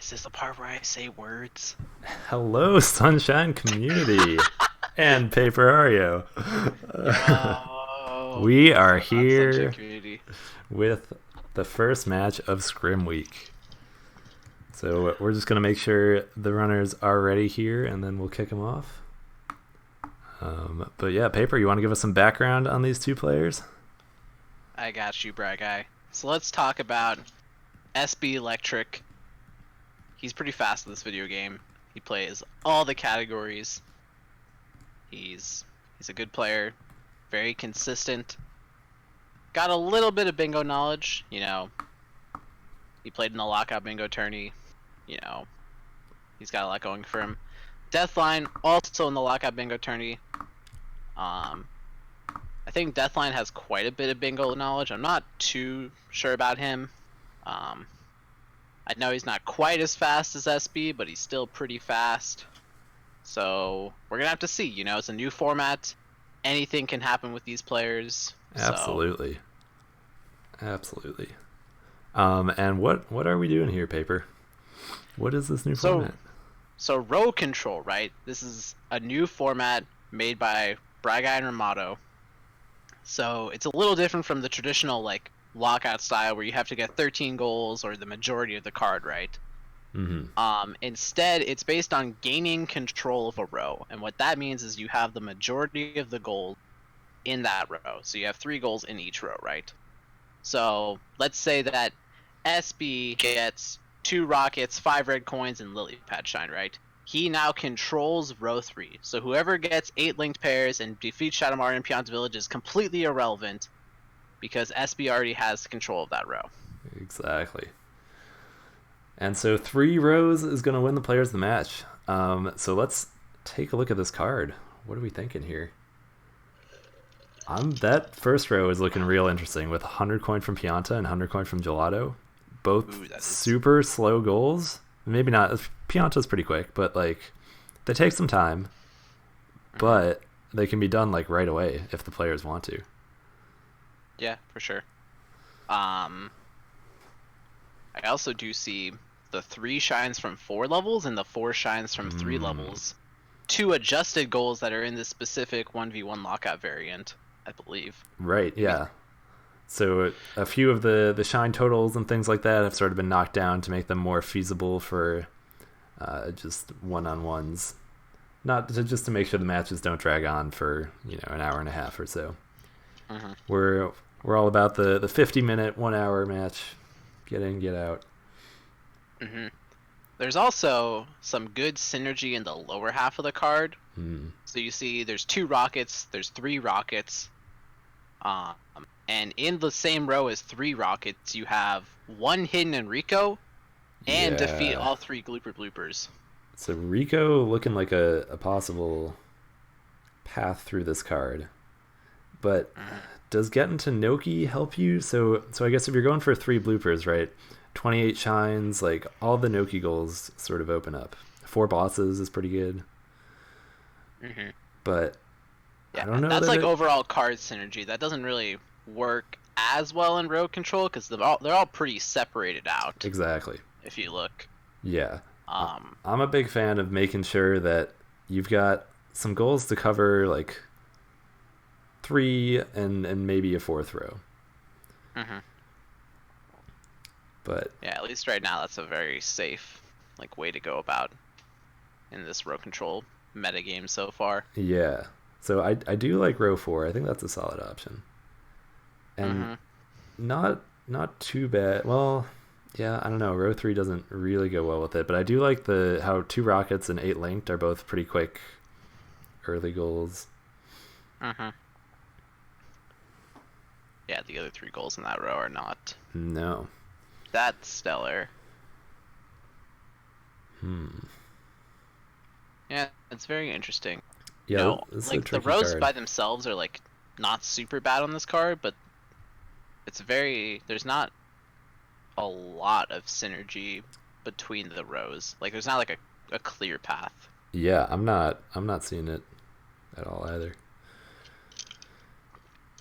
Is this the part where I say words? Hello, Sunshine Community and Paper Ario. Yo, We what's are going on, Sunshine here Community? with the first match of Scrim Week. So we're just going to make sure the runners are ready here, and then we'll kick them off. But yeah, Paper, you want to give us some background on these two players? I got you, Brad guy. So let's talk about sblectric. He's pretty fast in this video game. He plays all the categories. He's a good player, very consistent. Got a little bit of bingo knowledge, He played in the lockout bingo tourney, He's got a lot going for him. Deathline, also in the lockout bingo tourney. I think Deathline has quite a bit of bingo knowledge. I'm not too sure about him. I know he's not quite as fast as SB, but he's still pretty fast. So we're gonna have to see. It's a new format. Anything can happen with these players. Absolutely. Absolutely. And what are we doing here, Paper? What is this new format? So row control, right? This is a new format made by Braga and Ramato. So it's a little different from the traditional lockout style where you have to get 13 goals or the majority of the card, right? Mm-hmm. Instead, it's based on gaining control of a row, and what that means is you have the majority of the goals in that row. So you have 3 goals in each row, right? So let's say that SB gets 2 rockets, 5 red coins, and lily pad shine, right? He now controls row 3. So whoever gets 8 linked pairs and defeats Shadowmar and Pion's Village is completely irrelevant because SB already has control of that row. Exactly. And so 3 rows is going to win the players of the match. So let's take a look at this card. What are we thinking here? That first row is looking real interesting with 100 coin from Pianta and 100 coin from Gelato. Both super slow goals. Maybe not. Pianta's pretty quick, but they take some time. But they can be done right away if the players want to. Yeah, for sure. I also do see the 3 shines from 4 levels and the 4 shines from 3 levels. 2 adjusted goals that are in this specific 1v1 lockout variant, I believe. Right, yeah. So a few of the shine totals and things like that have sort of been knocked down to make them more feasible for just one-on-ones. Just to make sure the matches don't drag on for an hour and a half or so. Mm-hmm. We're all about the 50-minute 1 hour match. Get in, get out. Mm-hmm. There's also some good synergy in the lower half of the card. So you see there's 2 rockets, there's 3 rockets. And in the same row as 3 rockets, you have 1 hidden Enrico and defeat all 3 Glooper Bloopers. So Rico looking like a possible path through this card. But does getting to Noki help you? So I guess if you're going for 3 bloopers, right? 28 shines, all the Noki goals sort of open up. 4 bosses is pretty good. Mm-hmm. But yeah, I don't know. That's overall card synergy. That doesn't really work as well in row control because they're all pretty separated out. Exactly. If you look. Yeah. I'm a big fan of making sure that you've got some goals to cover 3 and maybe a 4th row. Mm-hmm. But yeah, at least right now that's a very safe way to go about in this row control metagame so far. Yeah. So I do like row 4. I think that's a solid option. And not too bad. Well, yeah, I don't know. Row 3 doesn't really go well with it, but I do like how 2 rockets and 8 linked are both pretty quick early goals. Mm-hmm. Yeah, the other 3 goals in that row are not. No. That's stellar. Yeah, it's very interesting. Yeah, the rows by themselves are not super bad on this card, but there's not a lot of synergy between the rows. There's not a clear path. Yeah, I'm not seeing it at all either.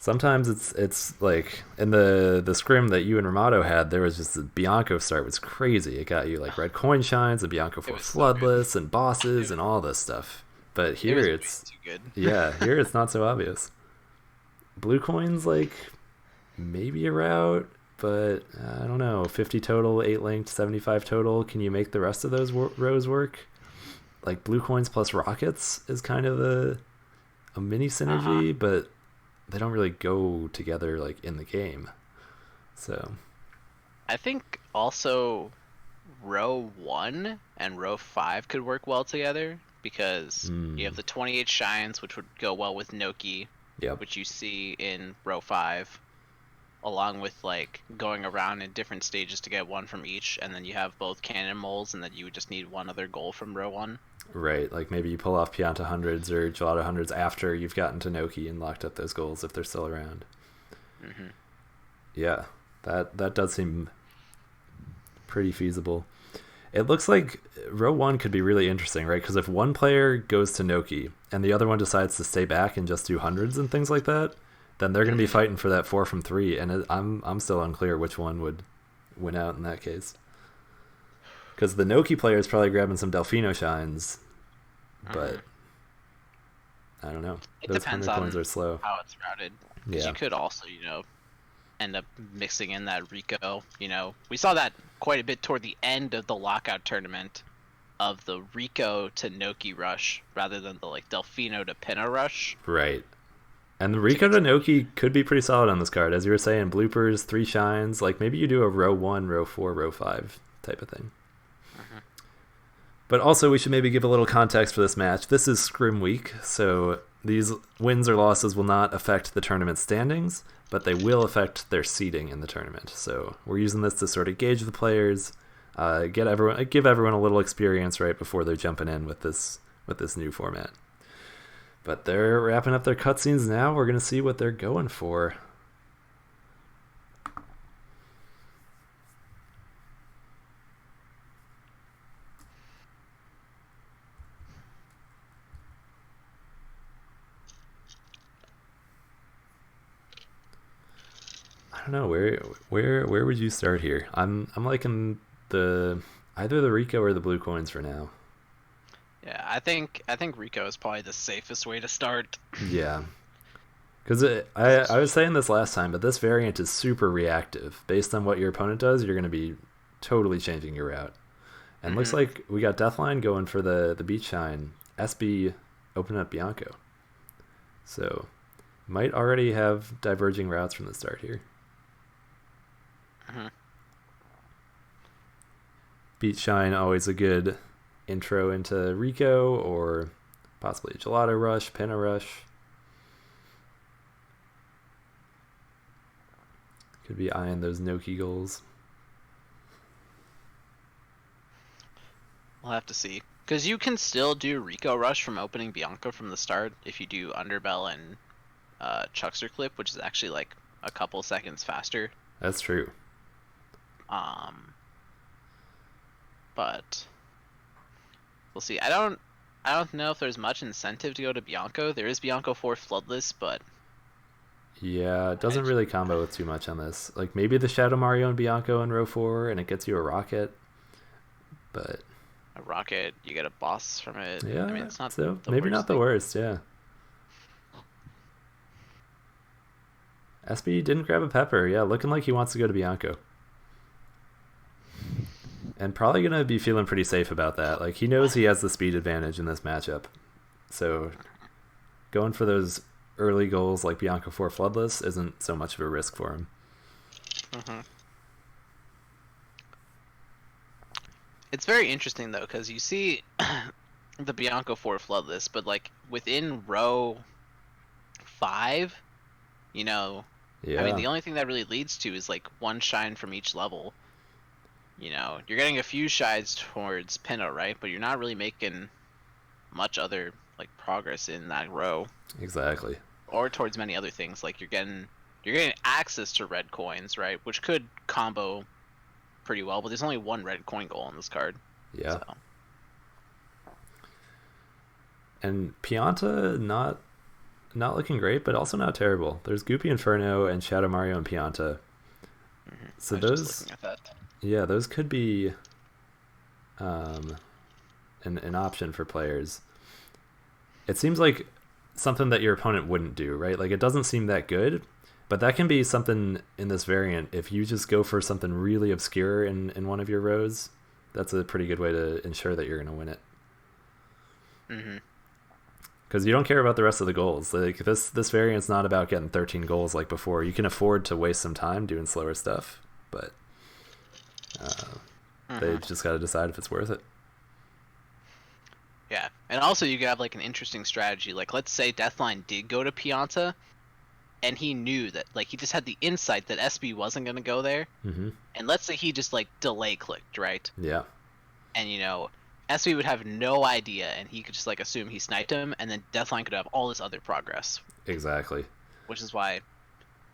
Sometimes it's like in the scrim that you and Ramato had, there was just the Bianco start was crazy. It got you like red coin shines, and Bianco It 4 was so good. floodless, and bosses, and all this stuff. But It here was way it's too good. here it's not so obvious. Blue coins like maybe a route, but I don't know. 50 total, 8 linked, 75 total. Can you make the rest of those rows work? Like blue coins plus rockets is kind of a mini synergy, but they don't really go together like in the game. So I think also row 1 and row 5 could work well together because you have the 28 shines, which would go well with Noki, yep. which you see in row 5, along with like going around in different stages to get one from each, and then you have both cannon moles, and then you would just need one other goal from row 1. Right, like maybe you pull off Pianta hundreds or Gelato hundreds after you've gotten to Noki and locked up those goals if they're still around. Mm-hmm. Yeah, that does seem pretty feasible. It looks like row 1 could be really interesting, right? Because if one player goes to Noki and the other one decides to stay back and just do hundreds and things like that, then they're going to be fighting for that 4 from 3, and I'm still unclear which one would win out in that case. Because the Noki player is probably grabbing some Delfino shines, but I don't know. It Those depends 100 on coins are slow. how it's routed. Because Yeah. you could also, end up mixing in that Rico. We saw that quite a bit toward the end of the lockout tournament of the Rico to Noki rush rather than the like Delfino to Pinna rush. Right. And the Rico to Noki could be pretty solid on this card. As you were saying, bloopers, 3 shines. Like maybe you do a row 1, row 4, row 5 type of thing. But also, we should maybe give a little context for this match. This is Scrim Week, so these wins or losses will not affect the tournament standings, but they will affect their seeding in the tournament. So we're using this to sort of gauge the players, give everyone a little experience right before they're jumping in with this new format. But they're wrapping up their cutscenes now. We're going to see what they're going for. I don't know where would you start here? I'm liking either the Rico or the blue coins for now. Yeah, I think Rico is probably the safest way to start. Yeah, because I was saying this last time, but this variant is super reactive. Based on what your opponent does, you're going to be totally changing your route. And looks like we got Deathline going for the Beach Shine. SB open up Bianco, so might already have diverging routes from the start here. Beach Shine, always a good intro into Rico, or possibly a Gelato Rush, Pinna Rush. Could be eyeing those Noki goals. We'll have to see. Because you can still do Rico Rush from opening Bianco from the start if you do Underbell and Chuckster Clip, which is actually like a couple seconds faster. That's true. But we'll see. I don't know if there's much incentive to go to Bianco. There is Bianco 4 Floodless, but yeah, it doesn't really combo with too much on this. Like maybe the Shadow Mario and Bianco in row 4, and it gets you a rocket. But a rocket, you get a boss from it. Yeah, I mean, it's not so the maybe worst not the thing. worst. Yeah. SB didn't grab a pepper. Yeah, looking like he wants to go to Bianco. And probably going to be feeling pretty safe about that. Like, he knows he has the speed advantage in this matchup. So, going for those early goals like Bianco 4 Floodless isn't so much of a risk for him. It's very interesting, though, because you see the Bianco 4 Floodless, but, like, within row 5, Yeah. I mean, the only thing that really leads to is, like, one shine from each level. You're getting a few shides towards Pinna, right? But you're not really making much other like progress in that row. Exactly. Or towards many other things. Like you're getting access to red coins, right? Which could combo pretty well, but there's only one red coin goal on this card. Yeah. So. And Pianta not not looking great, but also not terrible. There's Goopy Inferno and Shadow Mario and Pianta. So I was those, just looking at that. yeah, those could be an option for players. It seems like something that your opponent wouldn't do, right? Like, it doesn't seem that good, but that can be something in this variant. If you just go for something really obscure in one of your rows, that's a pretty good way to ensure that you're going to win it. Because you don't care about the rest of the goals. Like, this variant's not about getting 13 goals like before. You can afford to waste some time doing slower stuff, but they just got to decide if it's worth it. Yeah, and also you could have like an interesting strategy. Like, let's say Deathline did go to Pianta, and he knew that, like, he just had the insight that SB wasn't going to go there. And let's say he just like delay clicked, right? Yeah. And you know, SB would have no idea, and he could just like assume he sniped him, and then Deathline could have all this other progress. Exactly. Which is why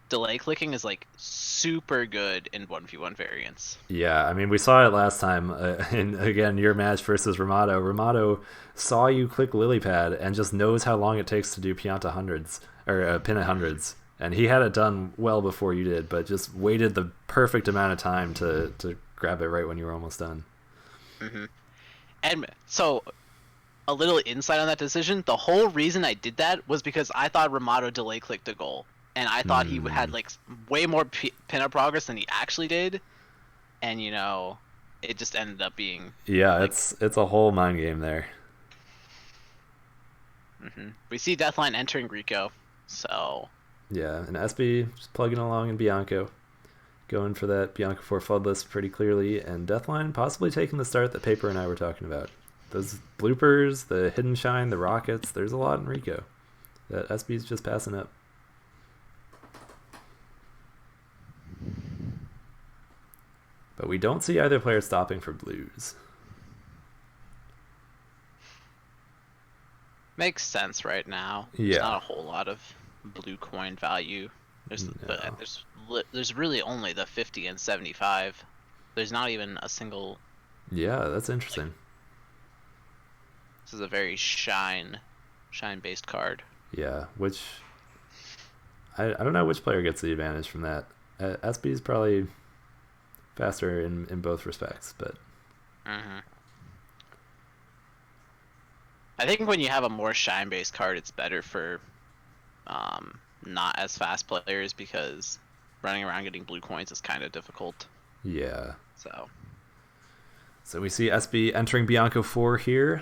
delay clicking is like super good in 1v1 variants. Yeah, I mean, we saw it last time in, again, your match versus Ramato. Ramato saw you click lily pad and just knows how long it takes to do Pianta hundreds, or pin at hundreds. And he had it done well before you did, but just waited the perfect amount of time to grab it right when you were almost done. And so, a little insight on that decision, the whole reason I did that was because I thought Ramato delay clicked a goal. And I thought he had like way more pin-up progress than he actually did. And you know, it just ended up being... Yeah, like, it's a whole mind game there. We see Deathline entering Rico, so... Yeah, and SB just plugging along in Bianco. Going for that Bianco 4 flood list pretty clearly, and Deathline possibly taking the start that Paper and I were talking about. Those bloopers, the hidden shine, the rockets, there's a lot in Rico that SB's just passing up. But we don't see either player stopping for blues. Makes sense right now. Yeah. There's not a whole lot of blue coin value. There's really only the 50 and 75. There's not even a single... Yeah, that's interesting. This is a very shine-based card. Yeah, which... I don't know which player gets the advantage from that. SB's probably faster in both respects, but... I think when you have a more shine-based card, it's better for not as fast players, because running around getting blue coins is kind of difficult. Yeah. So we see SB entering Bianco 4 here.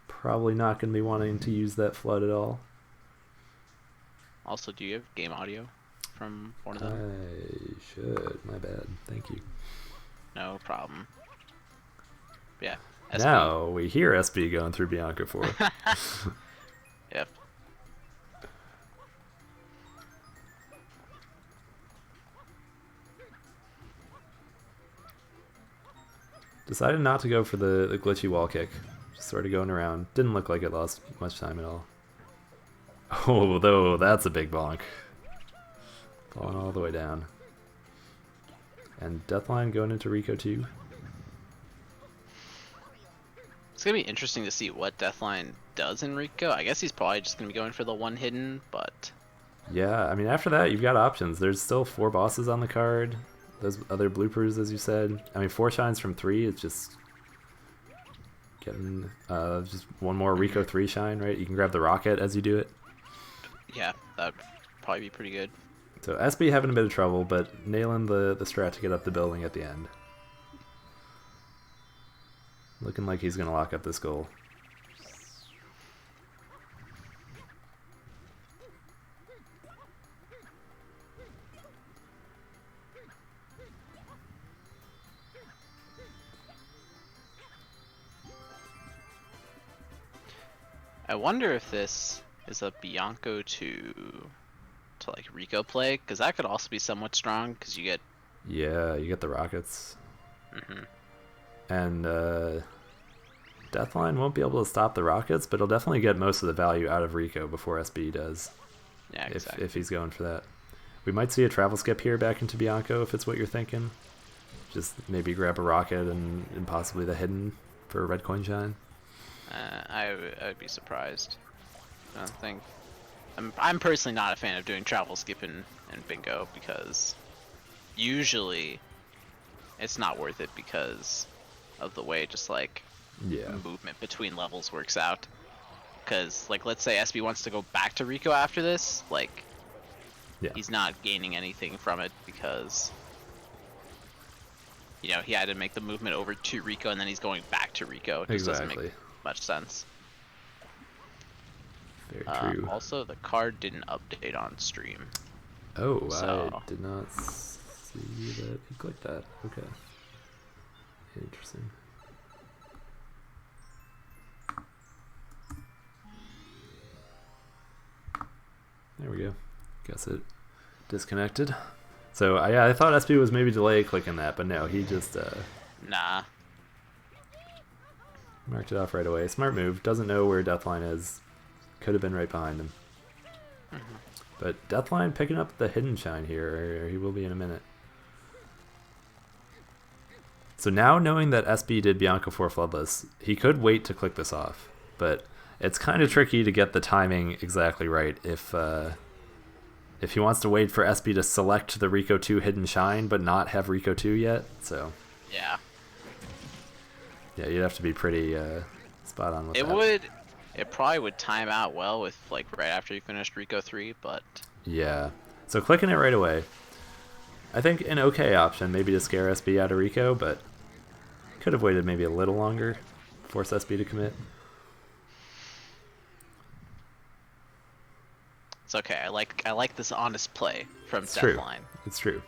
Probably not going to be wanting to use that flood at all. Also, do you have game audio from one of them? I should. My bad. Thank you. No problem. Yeah. SB. Now we hear SB going through Bianco 4. Yep. Decided not to go for the glitchy wall kick. Just sort of going around. Didn't look like it lost much time at all. Oh, though, that's a big bonk. Falling all the way down. And Deathline going into Rico 2. It's going to be interesting to see what Deathline does in Rico. I guess he's probably just going to be going for the one hidden, but... Yeah, I mean, after that, you've got options. There's still 4 bosses on the card. Those other bloopers, as you said. I mean, 4 shines from 3, it's just... getting just one more Rico 3 shine, right? You can grab the rocket as you do it. Yeah, that'd probably be pretty good. So SB having a bit of trouble, but nailing the strat to get up the building at the end. Looking like he's going to lock up this goal. I wonder if this is a Bianco to like Rico play, because that could also be somewhat strong, because you get... Yeah, you get the rockets. And Deathline won't be able to stop the rockets, but he'll definitely get most of the value out of Rico before SB does. Yeah, exactly. If he's going for that. We might see a travel skip here back into Bianco if it's what you're thinking. Just maybe grab a rocket and possibly the hidden for a red coin shine. I would be surprised. I don't think I'm personally not a fan of doing travel skip in bingo because usually it's not worth it because of the way just like Yeah. movement between levels works out. Because like let's say SB wants to go back to Rico after this, like Yeah. he's not gaining anything from it because you know he had to make the movement over to Rico and then he's going back to Rico. It just doesn't Exactly. make much sense. Very true. Also, the card didn't update on stream. Oh, So I did not see that he clicked that. Okay. Interesting. There we go. Guess it disconnected. So yeah, I thought SB was maybe delay clicking that, but no, he just nah. marked it off right away. Smart move. Doesn't know where deathline is. Could have been right behind him. But deathline picking up the hidden shine here, or he will be in a minute. So now knowing that SB did Bianca 4 floodless, he could wait to click this off, but it's kind of tricky to get the timing exactly right if he wants to wait for SB to select the Rico 2 hidden shine but not have Rico 2 yet. So Yeah. yeah, you'd have to be pretty spot on with It that. would. It probably would time out well with like right after you finished Rico 3, but Yeah. So clicking it right away, I think an okay option, maybe to scare SB out of Rico, but could have waited maybe a little longer, force SB to commit. it's okay. I like this honest play from It's true. Deathline. It's true.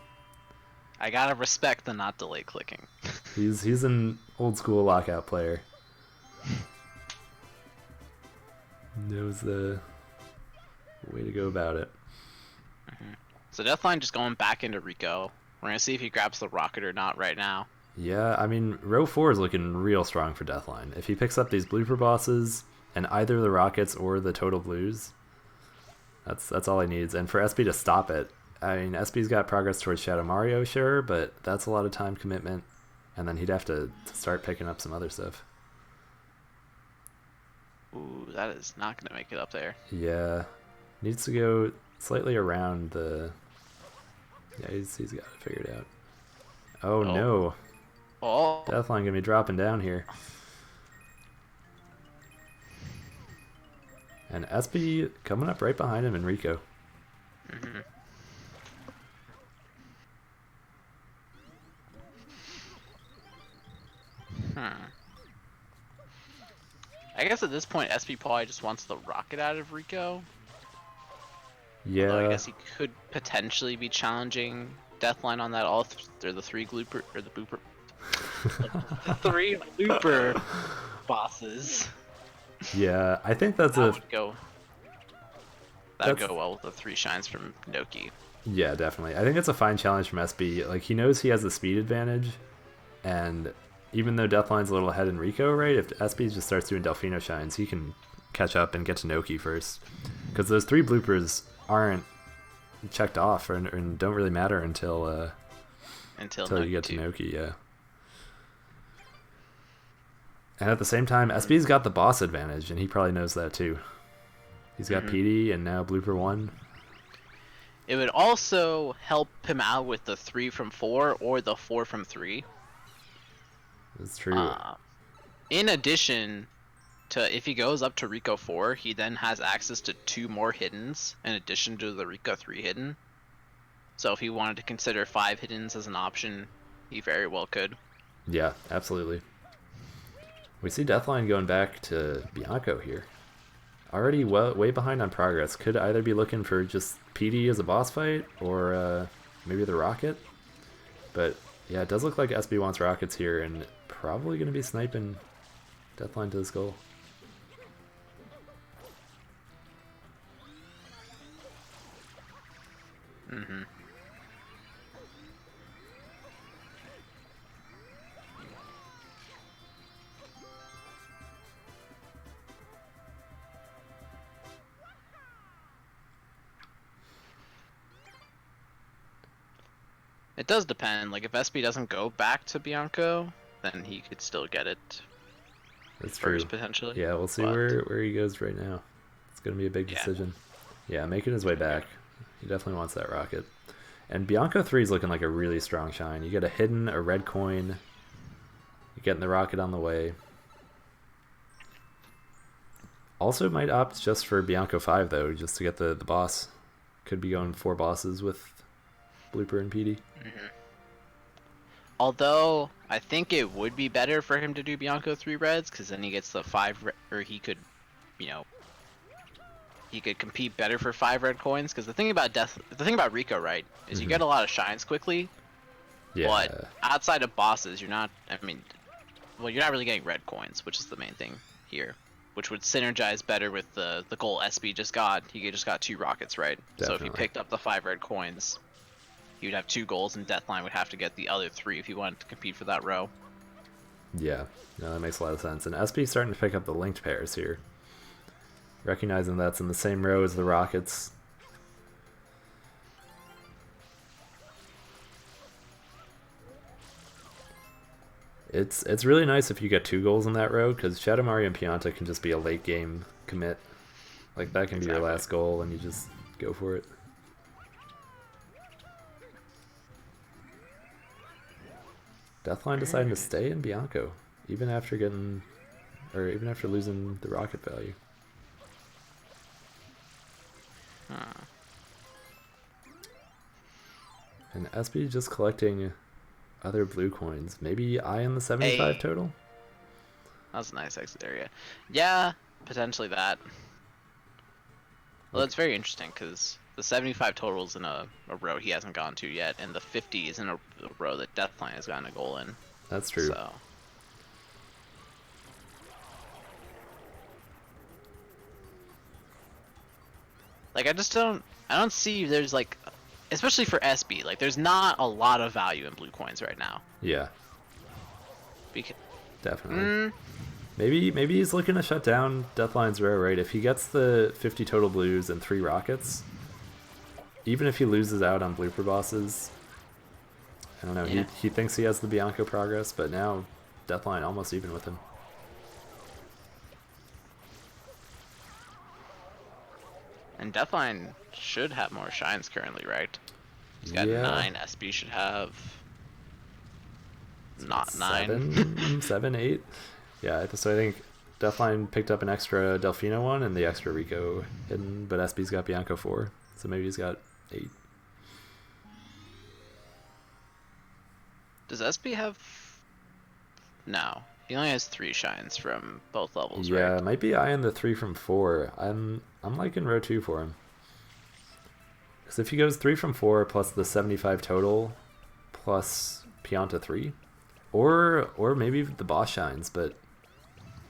I gotta respect the not delay clicking. He's an old school lockout player. Knows the way to go about it. So Deathline just going back into Rico. We're gonna see if he grabs the rocket or not right now. Yeah, I mean, row 4 is looking real strong for Deathline. If he picks up these blooper bosses and either the rockets or the total blues, that's all he needs. And for SB to stop it, I mean, SB's got progress towards Shadow Mario, sure, but that's a lot of time commitment. And then he'd have to start picking up some other stuff. Ooh, that is not gonna make it up there. Yeah, needs to go slightly around the... Yeah, he's got it figured out. Oh, no. Oh. Deathline gonna be dropping down here. And SB coming up right behind him in Rico. I guess at this point, SB probably just wants the rocket out of Rico. Yeah. Although I guess he could potentially be challenging Deathline on that. They're the three blooper or the booper, the three blooper bosses. Yeah, I think that's That would go. That would go well with the 3 shines from Noki. Yeah, definitely. I think it's a fine challenge from SB. Like, he knows he has the speed advantage, and even though Deathline's a little ahead in Rico, right, if SB just starts doing Delfino shines, he can catch up and get to Noki first. Because those 3 bloopers aren't checked off and don't really matter until you get to Noki, yeah. And at the same time, SB's got the boss advantage, and he probably knows that too. He's got PD and now Blooper 1. It would also help him out with the 3 from 4 or the 4 from 3. That's true. In addition to, if he goes up to Rico 4, he then has access to 2 more hiddens in addition to the Rico 3 hidden. So if he wanted to consider 5 hiddens as an option, he very well could. Yeah, absolutely. We see Deathline going back to Bianco here. Already way behind on progress. Could either be looking for just PD as a boss fight or maybe the rocket. But yeah, it does look like SB wants rockets here and probably going to be sniping Deathline to the skull. It does depend. Like if SB doesn't go back to Bianco, then he could still get it. That's first, true. potentially. Yeah, we'll see where he goes right now. It's going to be a big decision. Yeah, making his way back. He definitely wants that rocket. And Bianco 3 is looking like a really strong shine. You get a hidden, a red coin. You're getting the rocket on the way. Also might opt just for Bianco 5, though, just to get the boss. Could be going 4 bosses with Blooper and PD. Mm-hmm. Although, I think it would be better for him to do Bianco 3 reds, because then he gets the 5, or he could, you know, he could compete better for 5 red coins. Because the thing about Rico, right, is you get a lot of shines quickly. Yeah. But outside of bosses, you're not. I mean, well, you're not really getting red coins, which is the main thing here, which would synergize better with the goal SB just got. He just got 2 rockets, right? Definitely. So if he picked up the 5 red coins, he would have 2 goals, and Deathline would have to get the other 3 if he wanted to compete for that row. Yeah, no, that makes a lot of sense. And SB starting to pick up the linked pairs here. Recognizing that's in the same row as the rockets. It's really nice if you get 2 goals in that row, because Shadow Mario and Pianta can just be a late game commit. Like, that can be your last goal, and you just go for it. Deathline deciding to stay in Bianco, even after losing the rocket value. And SB just collecting other blue coins. Maybe I in the 75 total? That was a nice exit area. Yeah, potentially that. Well, that's very interesting, because the 75 total is in a row he hasn't gone to yet, and the 50 is in a row that Deathline has gotten a goal in. That's true. So. Like, I don't see, there's like, especially for SB, like, there's not a lot of value in blue coins right now. Yeah. Definitely. Mm. Maybe he's looking to shut down Deathline's row, right? If he gets the 50 total blues and 3 rockets, even if he loses out on blooper bosses, I don't know, yeah. He thinks he has the Bianco progress, but now Deathline almost even with him. And Deathline should have more shines currently, right? He's got 9. SB should have not 9. 7, 8. Yeah, so I think Deathline picked up an extra Delfino one and the extra Rico hidden, but SB's got Bianco 4, so maybe he's got 8. Does SB have... No. He only has 3 shines from both levels, right? Yeah, right? it might be I in the 3 from 4. I'm liking row 2 for him. Because if he goes 3 from 4 plus the 75 total plus Pianta 3, or maybe the boss shines, but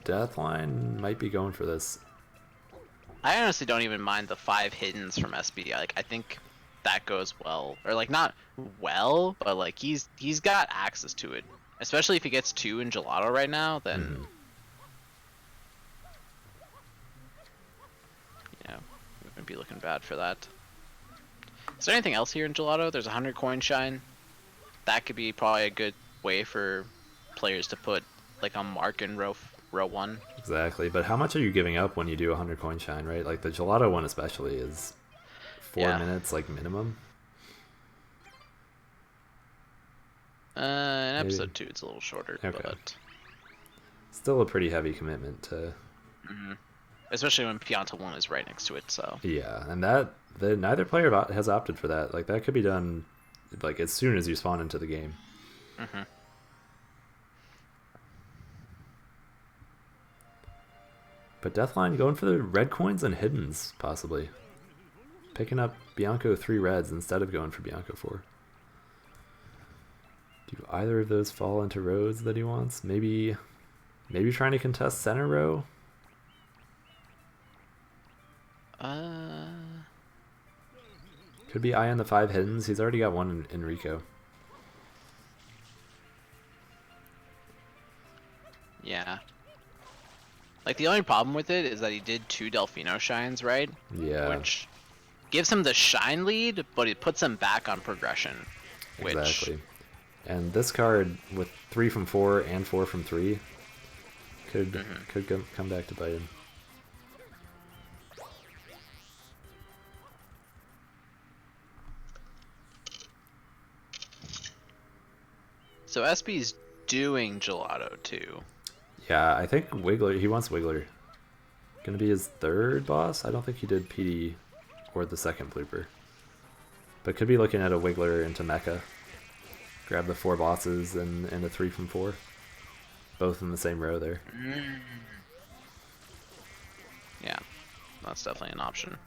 Deathline might be going for this. I honestly don't even mind the 5 hiddens from SB. Like, I think that goes well, or like not well, but like he's got access to it. Especially if he gets 2 in Gelato right now, then you know, we wouldn't be looking bad for that. Is there anything else here in Gelato? There's a 100 coin shine. That could be probably a good way for players to put like a mark in row 1. Exactly, but how much are you giving up when you do a 100 coin shine, right? Like the Gelato one especially is 4 minutes like minimum. In episode 2 it's a little shorter, but still a pretty heavy commitment to especially when Pianta 1 is right next to it, so yeah, and neither player has opted for that. Like that could be done like as soon as you spawn into the game. But Deathline going for the red coins and hiddens, possibly picking up Bianco 3 reds instead of going for Bianco 4. Do either of those fall into rows that he wants? Maybe trying to contest center row? Could be eye on the 5 hiddens. He's already got one in Rico. Yeah. Like, the only problem with it is that he did 2 Delfino shines, right? Yeah. Which gives him the shine lead, but it puts him back on progression. Exactly. And this card with 3 from 4 and 4 from 3 could come back to bite him. So SB's doing Gelato too. Yeah, I think Wiggler, he wants Wiggler. Gonna be his third boss? I don't think he did PD or the second blooper. But could be looking at a Wiggler into Mecha. Grab the 4 bosses and a 3 from 4. Both in the same row there. Yeah, that's definitely an option.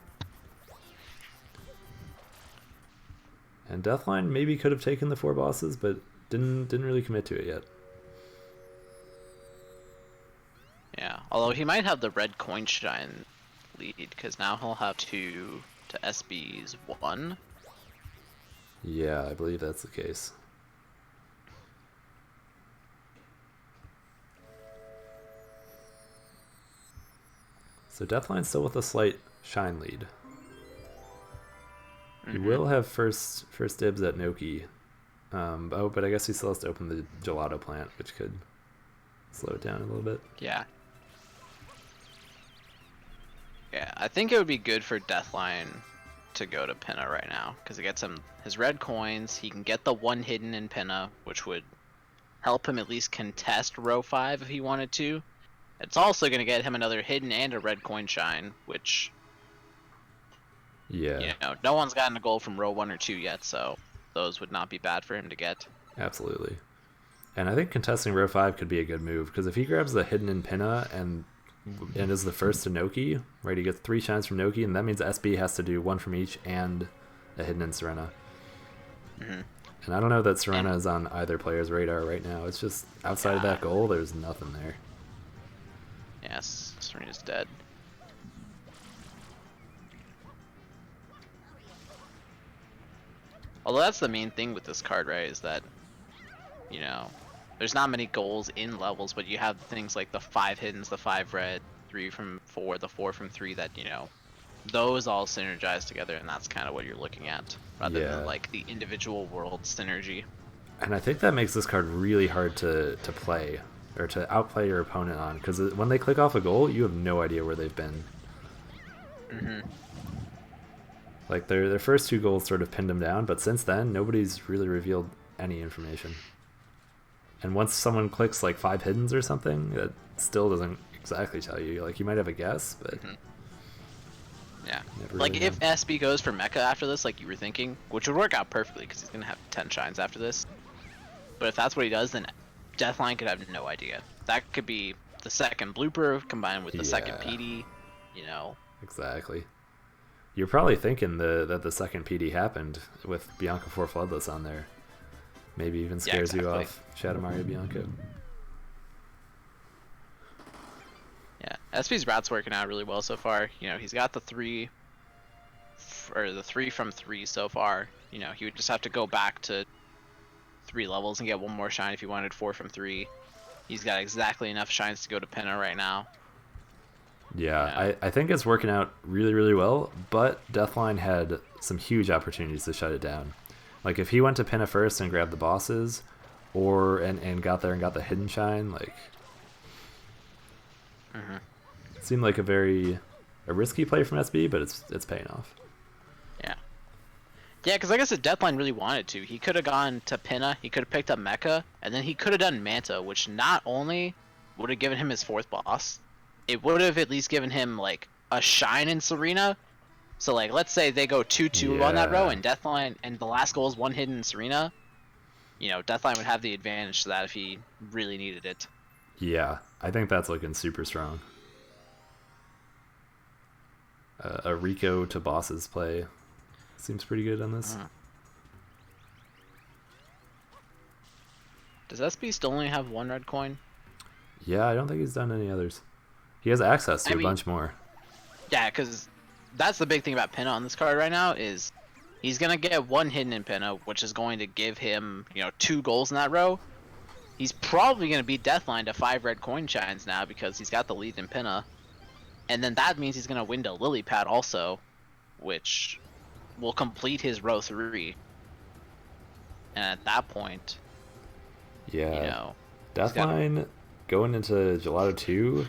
And Deathline maybe could have taken the 4 bosses, but didn't really commit to it yet. Yeah, although he might have the red coin shine lead, because now he'll have 2 to SB's 1. Yeah, I believe that's the case. So Deathline's still with a slight shine lead. He will have first dibs at Noki. Oh, but I guess he still has to open the Gelato plant, which could slow it down a little bit. Yeah. Yeah, I think it would be good for Deathline to go to Pinna right now, because it gets him his red coins. He can get the 1 hidden in Pinna, which would help him at least contest row 5 if he wanted to. It's also going to get him another hidden and a red coin shine, which, Yeah, you know, no one's gotten a gold from row 1 or 2 yet, so those would not be bad for him to get. absolutely. And I think contesting row 5 could be a good move, because if he grabs the hidden in Pinna and is the first to Noki, right, he gets 3 shines from Noki, and that means SB has to do 1 from each and a hidden in Serena. And I don't know that Serena is on either player's radar right now. It's just outside of that goal, there's nothing there. Yes, Serena's dead. Although that's the main thing with this card, right, is that, you know, there's not many goals in levels, but you have things like the 5 hiddens, the 5 red, 3 from 4, the 4 from 3 that, you know, those all synergize together, and that's kind of what you're looking at, rather than like the individual world synergy. And I think that makes this card really hard to play, or to outplay your opponent on, because when they click off a goal, you have no idea where they've been. Like, their first 2 goals sort of pinned them down, but since then, nobody's really revealed any information. And once someone clicks, like, 5 hiddens or something, that still doesn't exactly tell you. Like, you might have a guess, but... Yeah. Really like, if SB goes for Mecha after this, like you were thinking, which would work out perfectly, because he's going to have 10 shines after this. But if that's what he does, then Deathline could have no idea. That could be the second blooper combined with the second PD, you know. Exactly. You're probably thinking that the second PD happened with Bianca 4 Floodless on there. Maybe even scares you off Shadow Mario Bianca. Yeah, SP's routes working out really well so far. You know, he's got the 3 from 3 so far. You know, he would just have to go back to 3 levels and get 1 more shine if he wanted 4 from 3. He's got exactly enough shines to go to Pinna right now. Yeah, I think it's working out really, really well, but Deathline had some huge opportunities to shut it down. Like, if he went to Pinna first and grabbed the bosses, and got there and got the hidden shine, like... It seemed like a risky play from SB, but it's paying off. Yeah. Yeah, because like I said, Deathline really wanted to. He could have gone to Pinna, he could have picked up Mecha, and then he could have done Manta, which not only would have given him his 4th boss, it would have at least given him, like, a shine in Serena. So, like, let's say they go 2-2 on that row, and Deathline, and the last goal is 1 hidden in Serena. You know, Deathline would have the advantage to that if he really needed it. Yeah, I think that's looking super strong. A Rico to bosses play seems pretty good on this. Does SB still only have 1 red coin? Yeah, I don't think he's done any others. He has access to a bunch more. Yeah, because that's the big thing about Pinna on this card right now is he's going to get 1 hidden in Pinna, which is going to give him, you know, 2 goals in that row. He's probably going to beat Deathline to 5 red coin shines now because he's got the lead in Pinna. And then that means he's going to win to Lily Pad also, which will complete his row 3. And at that point, you know, Deathline going into Gelato 2,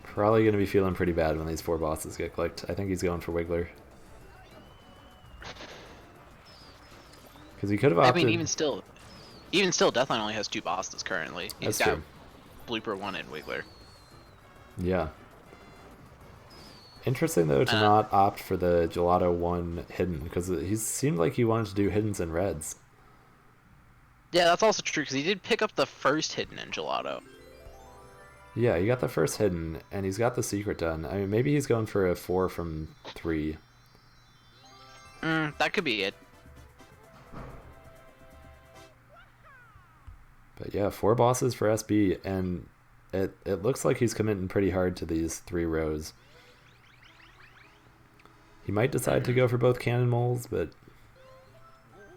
probably going to be feeling pretty bad when these 4 bosses get clicked. I think he's going for Wiggler. Because he could have opted... I mean, even still, Even still, Deathline only has 2 bosses currently. He's That's got true. Blooper 1 and Wiggler. Yeah. Interesting, though, to not opt for the Gelato 1 hidden, because he seemed like he wanted to do hiddens and reds. Yeah, that's also true, because he did pick up the first hidden in Gelato. Yeah, he got the first hidden, and he's got the secret done. I mean, maybe he's going for a 4 from 3. That could be it. But yeah, 4 bosses for SB, and it looks like he's committing pretty hard to these 3 rows. He might decide to go for both cannon moles, but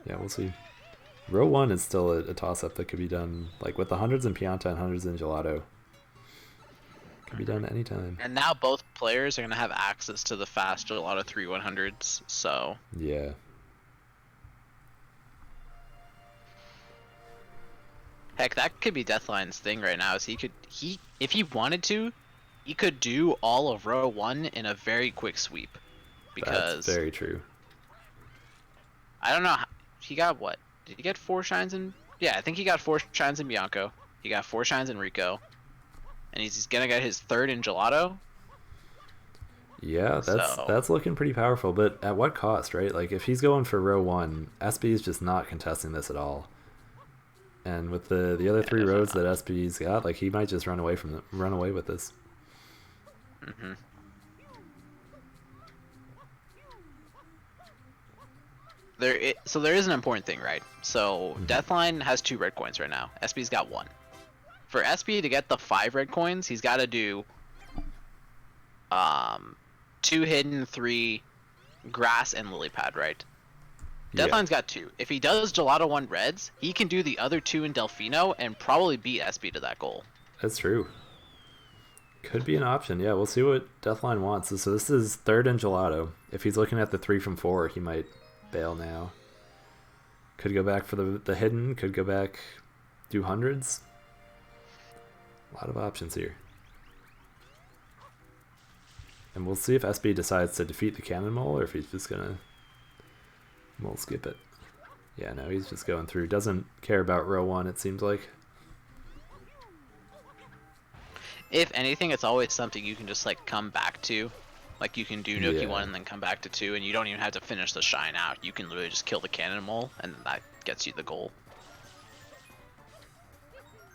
yeah, we'll see. Row 1 is still a toss-up that could be done, like with the hundreds in Pianta and hundreds in Gelato. Could be done anytime. And now both players are going to have access to the fast Gelato 3 100s, so... Yeah. Heck, that could be Deathline's thing right now, is if he wanted to, he could do all of row 1 in a very quick sweep. Because... That's very true. I don't know, he got what? Did he get 4 shines in... Yeah, I think he got 4 shines in Bianco. He got 4 shines in Rico. And he's gonna get his 3rd in Gelato. Yeah, that's looking pretty powerful, but at what cost, right? Like, if he's going for row 1, SB is just not contesting this at all. And with the other 3 rows that SB's got, like, he might just run away with this. Mm-hmm. So there is an important thing, right? So Deathline has 2 red coins right now. SB's got 1. For SB to get the 5 red coins, he's got to do 2 hidden, 3 grass, and lily pad, right? Deathline's got 2. If he does Gelato 1 reds, he can do the other 2 in Delfino and probably beat SB to that goal. That's true. Could be an option. Yeah, we'll see what Deathline wants. So this is 3rd in Gelato. If he's looking at the 3 from 4, he might bail now. Could go back for the hidden. Could go back, do hundreds. A lot of options here. And we'll see if SB decides to defeat the cannon mole or if he's just gonna mole skip it. Yeah, no, he's just going through. Doesn't care about row 1, it seems like. If anything, it's always something you can just like come back to. Like you can do Noki 1 and then come back to 2, and you don't even have to finish the shine out. You can literally just kill the cannon mole, and that gets you the goal.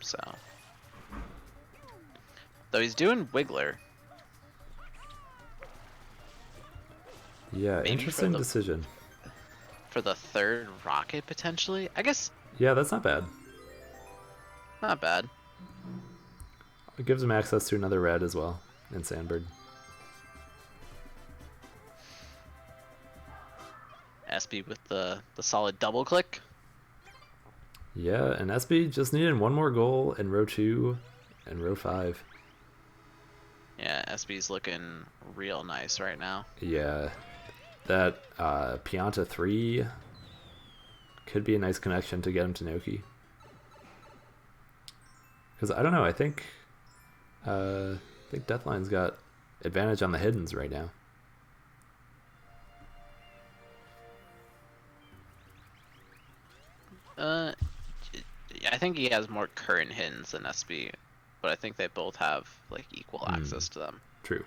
So, though he's doing Wiggler. Yeah, Maybe interesting decision. For the 3rd rocket, potentially? I guess... Yeah, that's not bad. Not bad. It gives him access to another red as well, in Sandbird. SB with the solid double click. Yeah, and SB just needed 1 more goal in row 2 and row 5. Yeah, SB's looking real nice right now. Yeah, that Pianta 3 could be a nice connection to get him to Noki. Because I don't know, I think Deathline's got advantage on the hiddens right now. I think he has more current hiddens than SB, but I think they both have like equal access to them. True.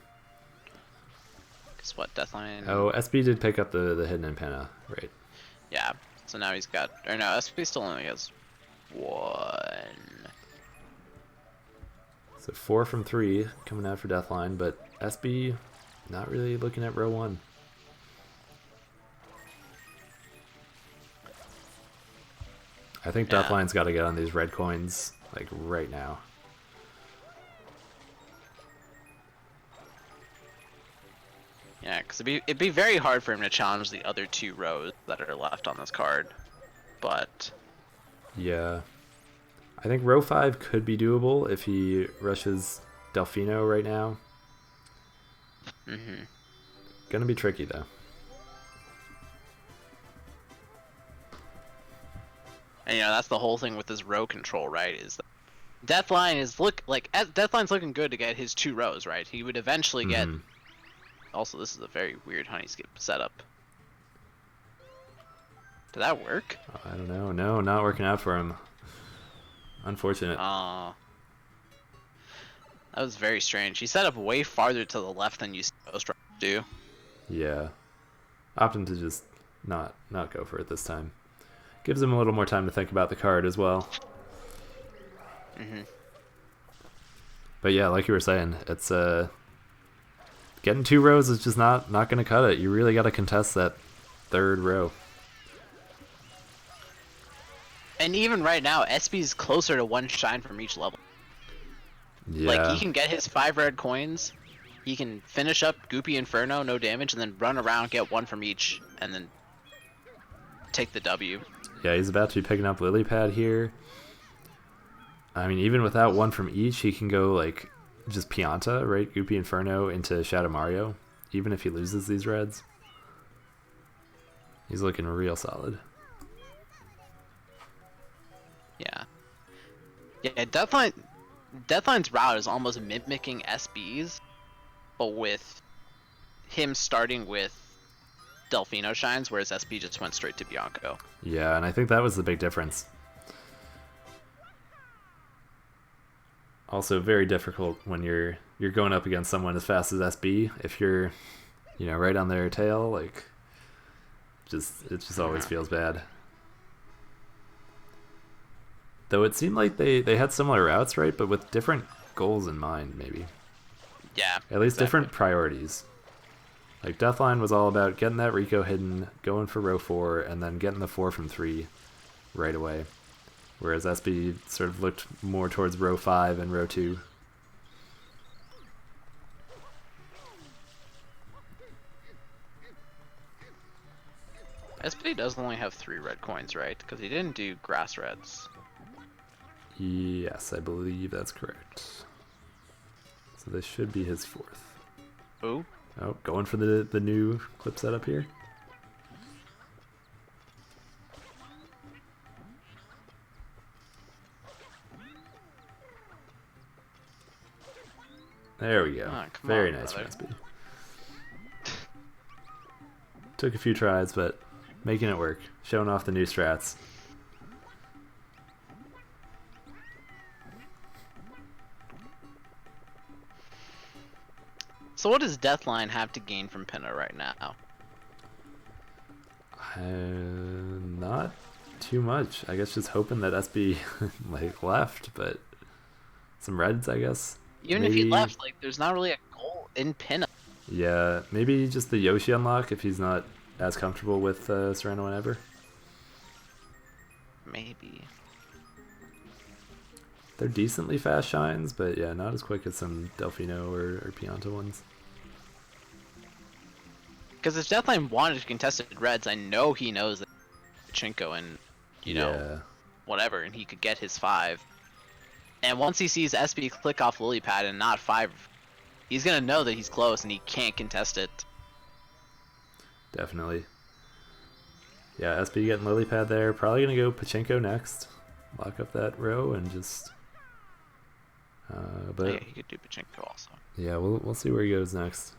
Because what, Deathline? Oh, SB did pick up the hidden antenna, right? Yeah. So now he's got, or no, SB still only has 1. So 4 from 3 coming out for Deathline, but SB not really looking at row 1. I think Deathline's got to get on these red coins like right now. Yeah, because it'd be very hard for him to challenge the other 2 rows that are left on this card. But yeah, I think row 5 could be doable if he rushes Delfino right now. Gonna be tricky though. And you know, that's the whole thing with this row control, right? Is that Deathline is Deathline's looking good to get his 2 rows, right? He would eventually get. Also, this is a very weird honey skip setup. Did that work? I don't know. No, not working out for him. Unfortunate. That was very strange. He set up way farther to the left than you supposed to do. Yeah. Opting to just not go for it this time. Gives him a little more time to think about the card as well. But yeah, like you were saying, it's getting 2 rows is just not going to cut it. You really got to contest that 3rd row. And even right now, SB's closer to 1 shine from each level. Yeah. Like, he can get his 5 red coins, he can finish up Goopy Inferno, no damage, and then run around, get 1 from each, and then take the W. Yeah, he's about to be picking up Lily Pad here. I mean, even without 1 from each, he can go, like, just Pianta, right? Goopy Inferno into Shadow Mario, even if he loses these reds. He's looking real solid. Yeah. Yeah, Deathline's route is almost mimicking SB's, but with him starting with Delfino shines, whereas SB just went straight to Bianco. Yeah, and I think that was the big difference. Also very difficult when you're going up against someone as fast as SB. If you're, right on their tail, like, it just always feels bad. Though it seemed like they had similar routes, right? But with different goals in mind, maybe. Yeah. At least different priorities. Like, Deathline was all about getting that Rico hidden, going for row 4, and then getting the 4 from 3 right away. Whereas SB sort of looked more towards row 5 and row 2. SB does only have 3 red coins, right? Because he didn't do grass reds. Yes, I believe that's correct. So this should be his 4th. Ooh. Oh, going for the new clip setup here. There we go. Very nice from SB. Took a few tries, but making it work. Showing off the new strats. So what does Deathline have to gain from Pinna right now? Not too much. I guess just hoping that SB like left, but some reds, I guess. Even if he left, like, there's not really a goal in Pinna. Yeah, maybe just the Yoshi unlock if he's not as comfortable with Sereno and Ever. Maybe. They're decently fast shines, but yeah, not as quick as some Delfino or Pianta ones. Because if Deathline wanted to contest it reds, I know he knows that Chinko and, whatever, and he could get his 5. And once he sees SB click off Lily Pad and not 5, he's going to know that he's close and he can't contest it. Definitely. Yeah, SB getting Lily Pad there. Probably going to go Pachinko next. Lock up that row and just... but yeah, he could do Pachinko also. Yeah, we'll see where he goes next.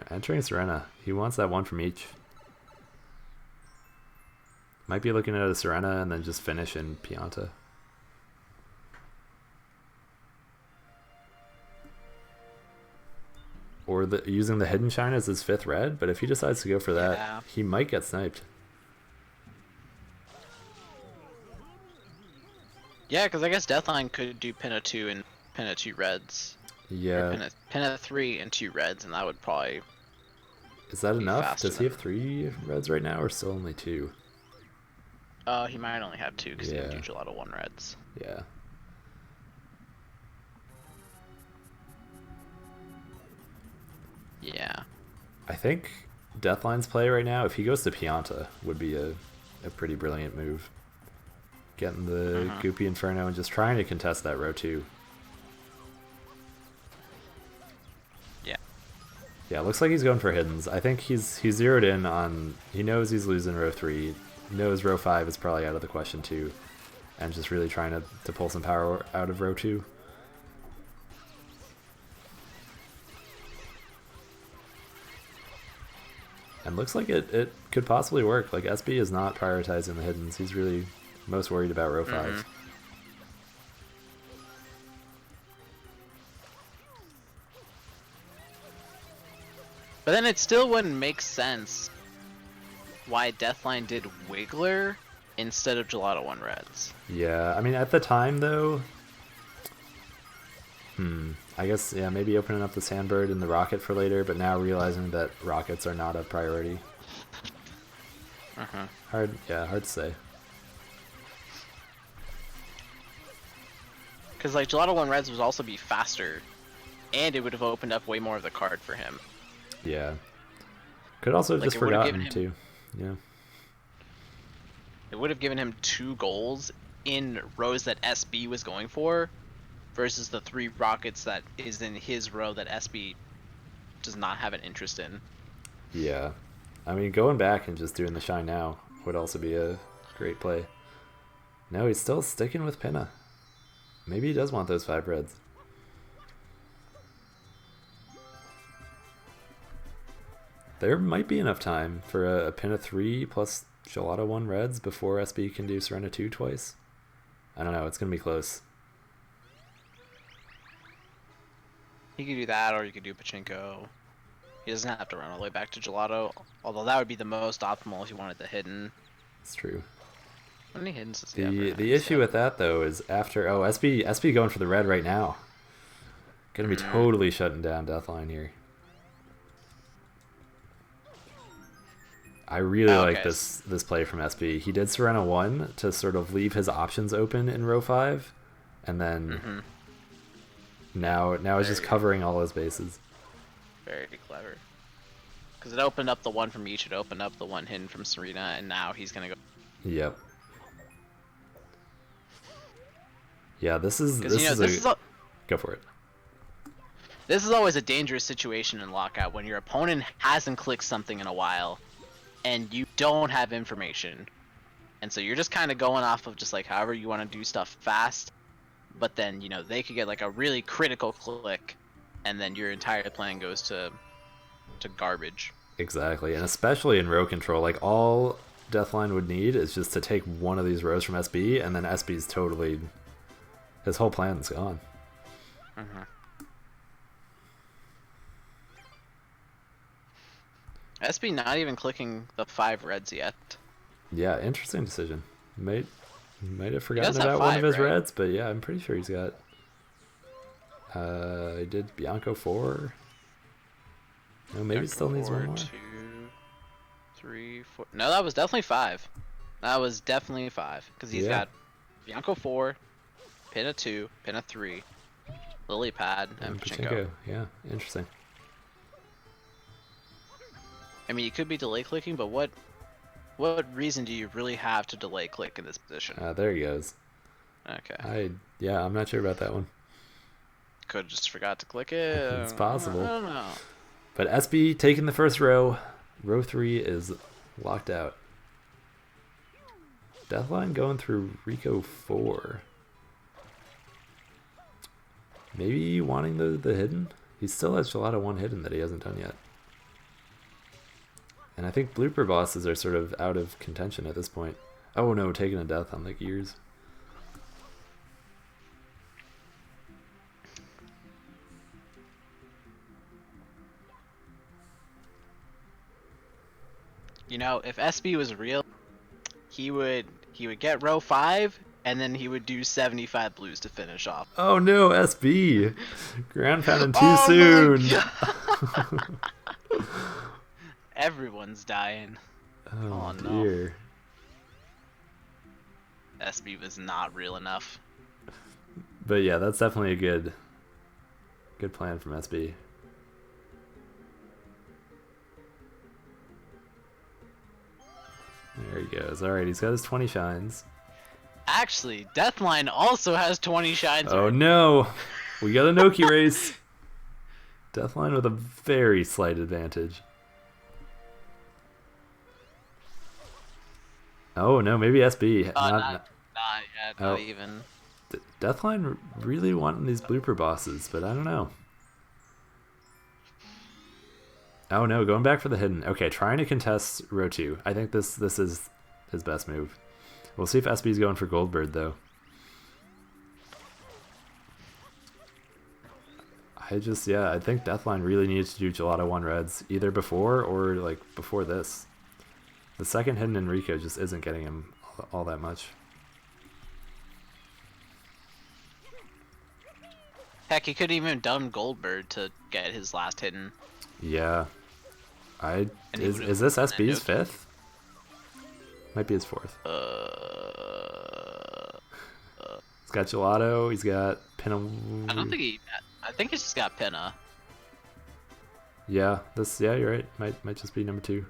Entering Serena. He wants that 1 from each. Might be looking at a Serena and then just finish in Pianta. Or using the Hidden Shine as his 5th red, but if he decides to go for that, he might get sniped. Yeah, because I guess Deathline could do Pinna 2 and Pinna 2 reds. Yeah. Pinna 3 and 2 reds, and that would probably... Is that enough? Does he have 3 reds right now, or still only 2? He might only have 2, because he didn't do a lot of 1 reds. Yeah. Yeah. I think Deathline's play right now, if he goes to Pianta, would be a pretty brilliant move. Getting the Goopy Inferno and just trying to contest that row 2. Yeah. Yeah, looks like he's going for hiddens. I think he's zeroed in on... He knows he's losing row 3. Knows row 5 is probably out of the question too. And just really trying to pull some power out of row 2. And looks like it could possibly work. Like, SB is not prioritizing the hiddens. He's really most worried about row 5. But then it still wouldn't make sense why Deathline did Wiggler instead of Gelato 1 Reds. Yeah, I mean, at the time, though... I guess, yeah, maybe opening up the Sandbird and the Rocket for later, but now realizing that Rockets are not a priority. Hard to say. Because, like, Gelato 1 Reds would also be faster, and it would have opened up way more of the card for him. Yeah. Could also have Like, just forgotten, too. Yeah. It would have given him 2 goals in rows that SB was going for, versus the 3 Rockets that is in his row that SB does not have an interest in. Yeah. I mean, going back and just doing the Shine Now would also be a great play. No, he's still sticking with Pinna. Maybe he does want those 5 Reds. There might be enough time for a Pinna 3 plus Gelato 1 Reds before SB can do Serena 2 twice. I don't know, it's going to be close. He could do that, or you could do Pachinko. He doesn't have to run all the way back to Gelato, although that would be the most optimal if you wanted the hidden. It's true. How many hiddens does he have? The issue with that, though, is after... Oh, SB going for the red right now. Going to be totally shutting down Deathline here. I really like this play from SB. He did Serena 1 to sort of leave his options open in row 5, and then now it's just covering all his bases. Very clever. Because it opened up the one from each, it opened up the one hidden from Serena, and now he's gonna go. Yep. Yeah, this is go for it. This is always a dangerous situation in Lockout when your opponent hasn't clicked something in a while, and you don't have information, and so you're just kind of going off of just like however you want to do stuff fast, but then they could get like a really critical click, and then your entire plan goes to garbage. Exactly, and especially in row control, like all Deathline would need is just to take one of these rows from SB, and then SB's totally, his whole plan's gone. SB not even clicking the 5 reds yet. Yeah, interesting decision. Might have forgotten about 5, one of his right? reds, but yeah, I'm pretty sure he's got. He did Bianco 4. No, maybe it still needs 1 more. 2, 3, 4. No, that was definitely 5. That was definitely 5 because he's got Bianco 4, Pinna 2, Pinna 3, Lily Pad, and Pachinko. Yeah, interesting. I mean, you could be delay clicking, but what reason do you really have to delay click in this position? There he goes. Okay. I'm not sure about that one. Could have just forgot to click it. It's possible. I don't know. But SB taking the first row. Row 3 is locked out. Deathline going through Rico 4. Maybe wanting the hidden? He still has Gelato 1 hidden that he hasn't done yet. And I think blooper bosses are sort of out of contention at this point. Oh no, taking a death on the gears. If SB was real, he would get row 5, and then he would do 75 blues to finish off. Oh no, SB! Ground pounding too soon! Everyone's dying. Oh dear. No. SB was not real enough. But yeah, that's definitely a good plan from SB. There he goes. Alright, he's got his 20 shines. Actually, Deathline also has 20 shines. Oh no! We got a Noki race! Deathline with a very slight advantage. Oh no, maybe SB. Not even. Deathline really wanting these blooper bosses, but I don't know. Oh no, going back for the hidden. Okay, trying to contest row 2. I think this is his best move. We'll see if SB's going for Goldbird though. I think Deathline really needs to do Gelato 1 reds either before or like before this. The second hidden Enrico just isn't getting him all that much. Heck, he could even done Goldbird to get his last hidden. Yeah. Is this SB's 5th? Might be his 4th. He's got Gelato, he's got Pinna. I think he's just got Pinna. Yeah, you're right. Might just be number 2.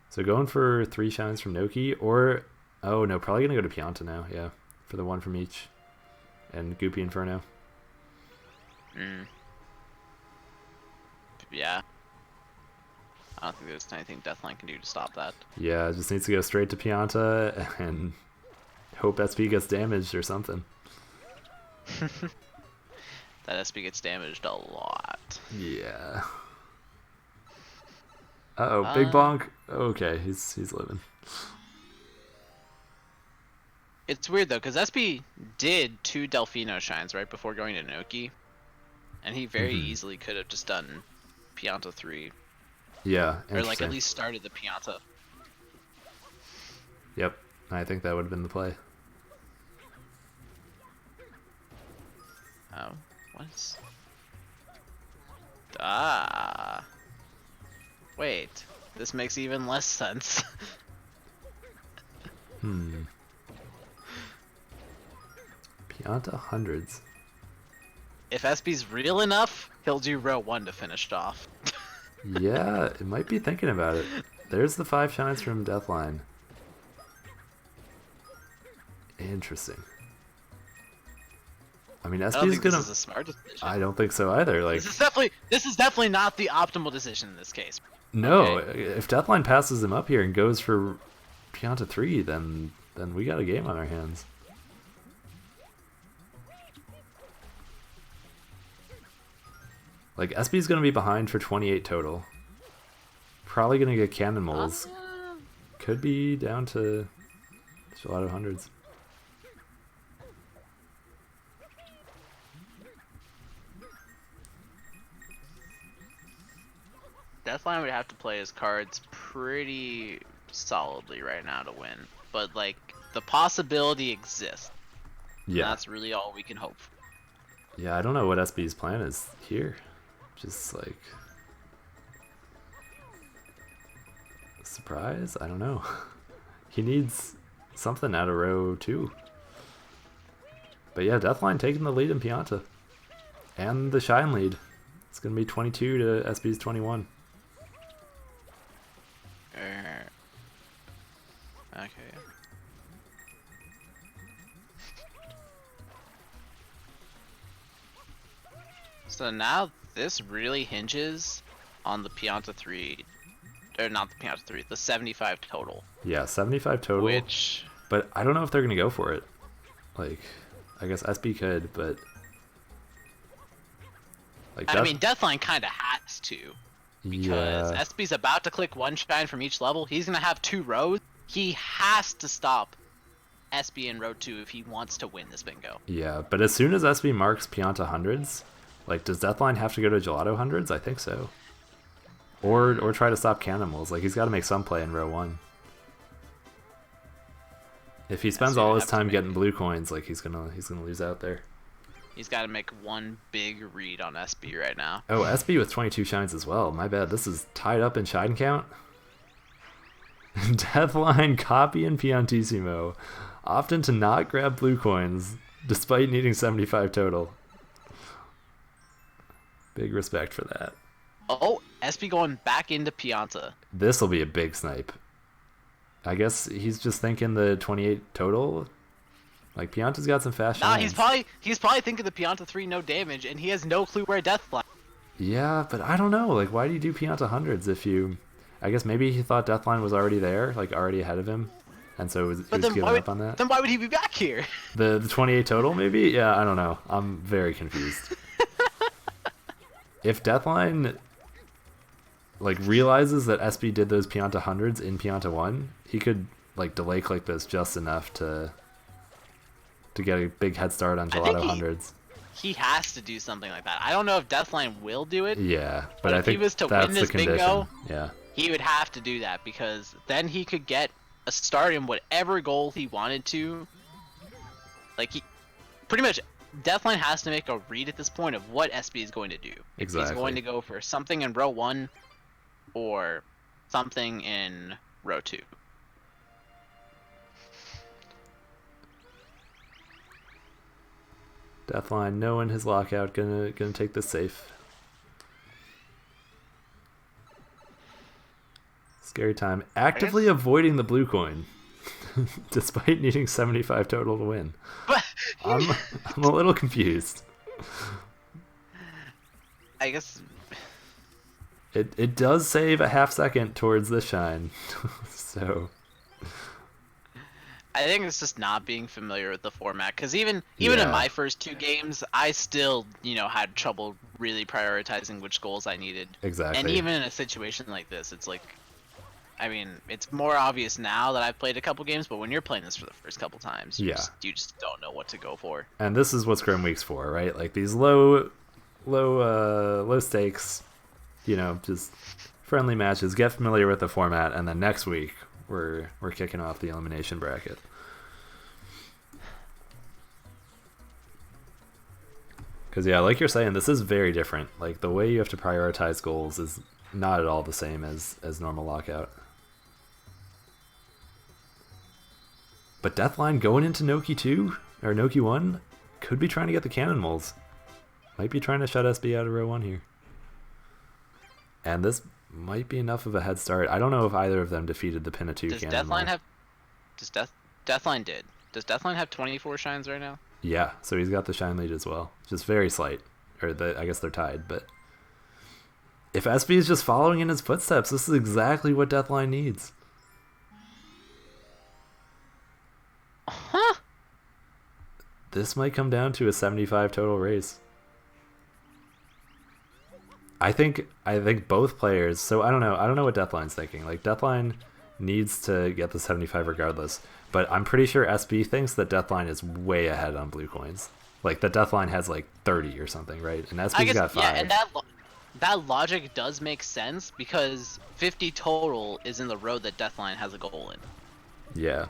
So going for 3 shines from Noki, or oh no, probably gonna go to Pianta now, yeah. For the 1 from each. And Goopy Inferno. Yeah. I don't think there's anything Deathline can do to stop that. Yeah, just needs to go straight to Pianta and hope SP gets damaged or something. That SP gets damaged a lot. Yeah. Uh-oh, big bonk. Okay, he's living. It's weird though, because SP did 2 Delfino shines right before going to Noki. And he very easily could have just done Pianta 3. Yeah, or like at least started the Pianta. Yep, I think that would have been the play. Oh, what's... Ah. Wait, this makes even less sense. Pianta hundreds. If SB's real enough, he'll do row 1 to finish it off. Yeah, it might be thinking about it. There's the 5 shines from Deathline. Interesting. I mean, SB's gonna. This is a smart decision. I don't think so either. Like, this is definitely not the optimal decision in this case. No, okay. If Deathline passes him up here and goes for Pianta 3, then we got a game on our hands. Like, SB's gonna be behind for 28 total. Probably gonna get Cannon Moles. Could be down to Gelato hundreds. Deathline would have to play his cards pretty solidly right now to win. But, like, the possibility exists. Yeah. And that's really all we can hope for. Yeah, I don't know what SB's plan is here. Just, like... surprise? I don't know. He needs something out of row 2. But yeah, Deathline taking the lead in Pianta. And the Shine lead. It's going to be 22 to SB's 21. Okay. So now this really hinges on the Pianta 3, or not the Pianta 3, the 75 total. Yeah, 75 total. Which... But I don't know if they're going to go for it. Like, I guess SB could, but... like, I mean, Deathline kind of has to. Because yeah. SB's about to click 1 shine from each level. He's going to have 2 rows. He has to stop SB in row 2 if he wants to win this bingo. Yeah, but as soon as SB marks Pianta hundreds, like, does Deathline have to go to Gelato hundreds? I think so. Or try to stop Cannonballs. Like, he's got to make some play in row 1. If he spends all his time getting blue coins, like, he's gonna lose out there. He's got to make one big read on SB right now. Oh, SB with 22 shines as well. My bad. This is tied up in shine count. Deathline copying Piantissimo. Often to not grab blue coins, despite needing 75 total. Big respect for that. Oh, SB going back into Pianta. This will be a big snipe. I guess he's just thinking the 28 total. Like, Pianta's got some fast shines. Nah, he's probably thinking the Pianta 3 no damage, and he has no clue where Deathline. Yeah, but I don't know. Like, why do you do Pianta hundreds if you... I guess maybe he thought Deathline was already there, like, already ahead of him. And so he was giving up on that. Then why would he be back here? The 28 total, maybe? Yeah, I don't know. I'm very confused. If Deathline like realizes that SB did those Pianta hundreds in Pianta 1, he could like delay click this just enough to get a big head start on Gelato hundreds. He has to do something like that. I don't know if Deathline will do it. Yeah, but I if think he was to that's win the this condition. bingo, Yeah, he would have to do that because then he could get a start in whatever goal he wanted to. Like he, pretty much, Deathline has to make a read at this point of what SB is going to do. If he's going to go for something in row 1 or something in row 2. Deathline knowing his lockout, gonna take this safe. Scary time. Actively avoiding the blue coin, despite needing 75 total to win. I'm a little confused. I guess it does save a half second towards the shine, so. I think it's just not being familiar with the format, because even in my first 2 games, I still, had trouble really prioritizing which goals I needed. Exactly. And even in a situation like this, it's like, I mean, it's more obvious now that I've played a couple games, but when you're playing this for the first couple times, you just don't know what to go for. And this is what Scrim Week's for, right? Like these low stakes, just friendly matches. Get familiar with the format, and then next week we're kicking off the elimination bracket. Because like you're saying, this is very different. Like the way you have to prioritize goals is not at all the same as normal lockout. But Deathline going into Noki 2 or Noki 1 could be trying to get the cannon moles. Might be trying to shut SB out of row 1 here. And this might be enough of a head start. I don't know if either of them defeated the Pinna 2 cannon mole. Deathline did. Does Deathline have 24 shines right now? Yeah, so he's got the shine lead as well. Just very slight. Or I guess they're tied, but if SB is just following in his footsteps, this is exactly what Deathline needs. Huh? This might come down to a 75 total race. I think both players. So I don't know what Deathline's thinking. Like Deathline needs to get the 75 regardless, but I'm pretty sure SB thinks that Deathline is way ahead on blue coins. Like the Deathline has like 30 or something, right? And SB's got 5. Yeah, and that logic does make sense because 50 total is in the row that Deathline has a goal in. Yeah.